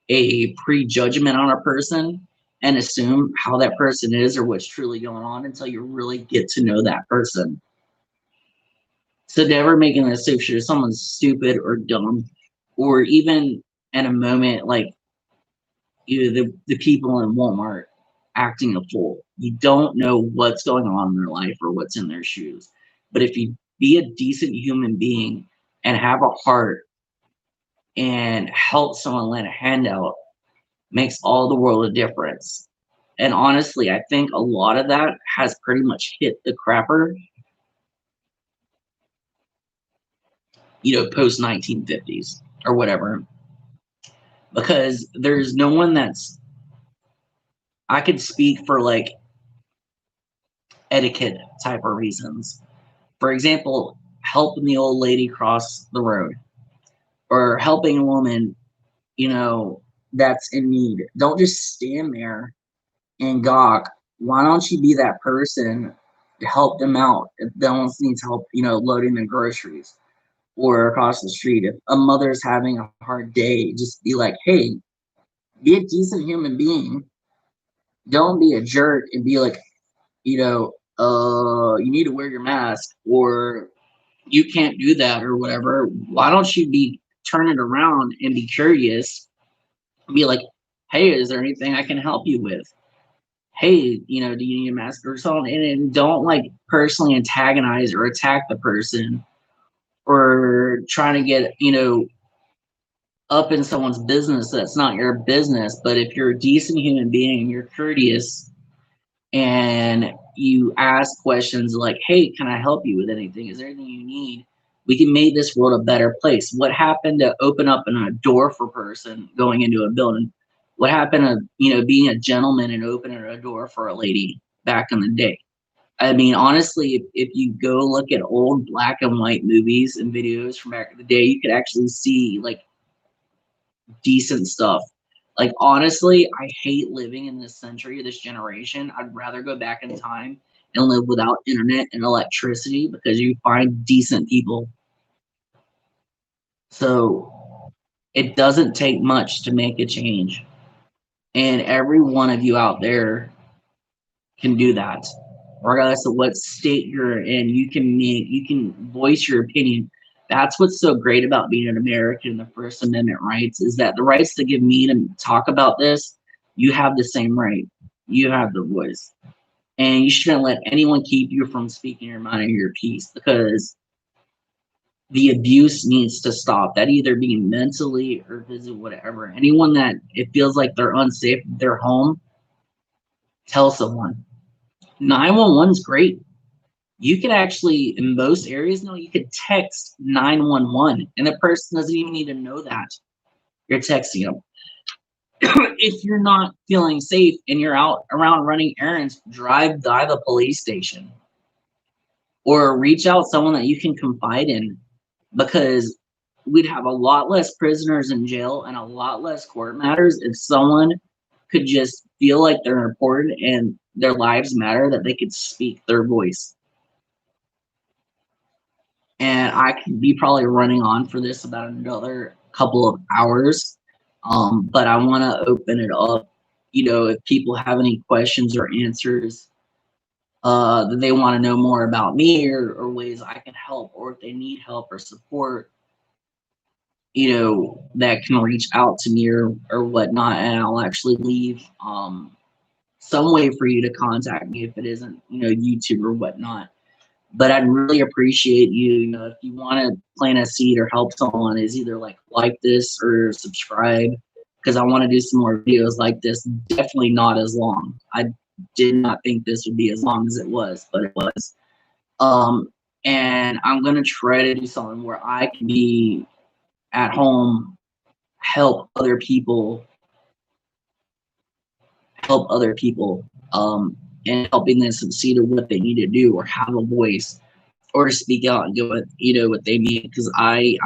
a prejudgment on a person and assume how that person is or what's truly going on until you really get to know that person. So never making an assumption someone's stupid or dumb, or even in a moment like the people in Walmart acting a fool. You don't know what's going on in their life or what's in their shoes. But if you be a decent human being and have a heart and help someone lend a hand out, makes all the world a difference. And honestly, I think a lot of that has pretty much hit the crapper, post 1950s or whatever, because there's no one that's, I could speak for like etiquette type of reasons. For example, helping the old lady cross the road, or helping a woman, that's in need. Don't just stand there and gawk. Why don't you be that person to help them out if they needs help, loading their groceries, or across the street? If a mother's having a hard day, just be like, hey, be a decent human being. Don't be a jerk and be like, you need to wear your mask, or you can't do that, or whatever. Why don't you turn it around and be curious and be like, hey, is there anything I can help you with? Hey, do you need a mask or something? And don't like personally antagonize or attack the person, or trying to get, up in someone's business that's not your business. But if you're a decent human being and you're courteous and you ask questions like, hey, can I help you with anything? Is there anything you need? We can make this world a better place. What happened to open up a door for a person going into a building? What happened to, being a gentleman and opening a door for a lady back in the day? I mean, honestly, if you go look at old black and white movies and videos from back in the day, you could actually see like decent stuff. Like, honestly, I hate living in this century, this generation. I'd rather go back in time and live without internet and electricity because you find decent people. So it doesn't take much to make a change. And every one of you out there can do that. Regardless of what state you're in, you can voice your opinion. That's what's so great about being an American, the First Amendment rights, is that the rights to give me to talk about this, you have the same right. You have the voice. And you shouldn't let anyone keep you from speaking your mind or your piece because the abuse needs to stop. That either being mentally or physically, whatever. Anyone that it feels like they're unsafe, they're home, tell someone. 911 is great. You could actually, in most areas now, you could text 911 and the person doesn't even need to know that you're texting them. If you're not feeling safe and you're out around running errands, drive by the police station or reach out someone that you can confide in because we'd have a lot less prisoners in jail and a lot less court matters if someone could just feel like they're important and their lives matter, that they could speak their voice. And I could be probably running on for this about another couple of hours. But I want to open it up. You know, if people have any questions or answers, that they want to know more about me or ways I can help, or if they need help or support, you know, that can reach out to me or whatnot. And I'll actually leave some way for you to contact me if it isn't, you know, YouTube or whatnot. But I'd really appreciate you, you know, if you want to plant a seed or help someone, is either like this or subscribe because I want to do some more videos like this. Definitely not as long. I did not think this would be as long as it was, but it was. Um, and I'm gonna try to do something where I can be at home, help other people, help other people, and helping them succeed at what they need to do or have a voice or speak out and do what you know what they need because I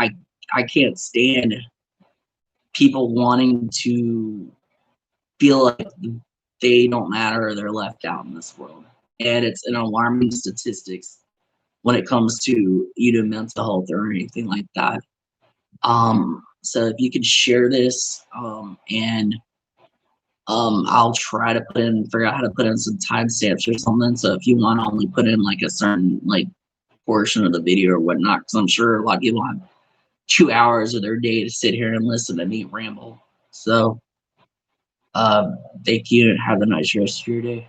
can't stand people wanting to feel like they don't matter or they're left out in this world. And it's an alarming statistics when it comes to you know mental health or anything like that. So if you could share this and I'll try to figure out how to put in some timestamps or something. So if you want to only put in like a certain like portion of the video or whatnot, because I'm sure a lot of people have 2 hours of their day to sit here and listen to me ramble. So thank you and have a nice rest of your day.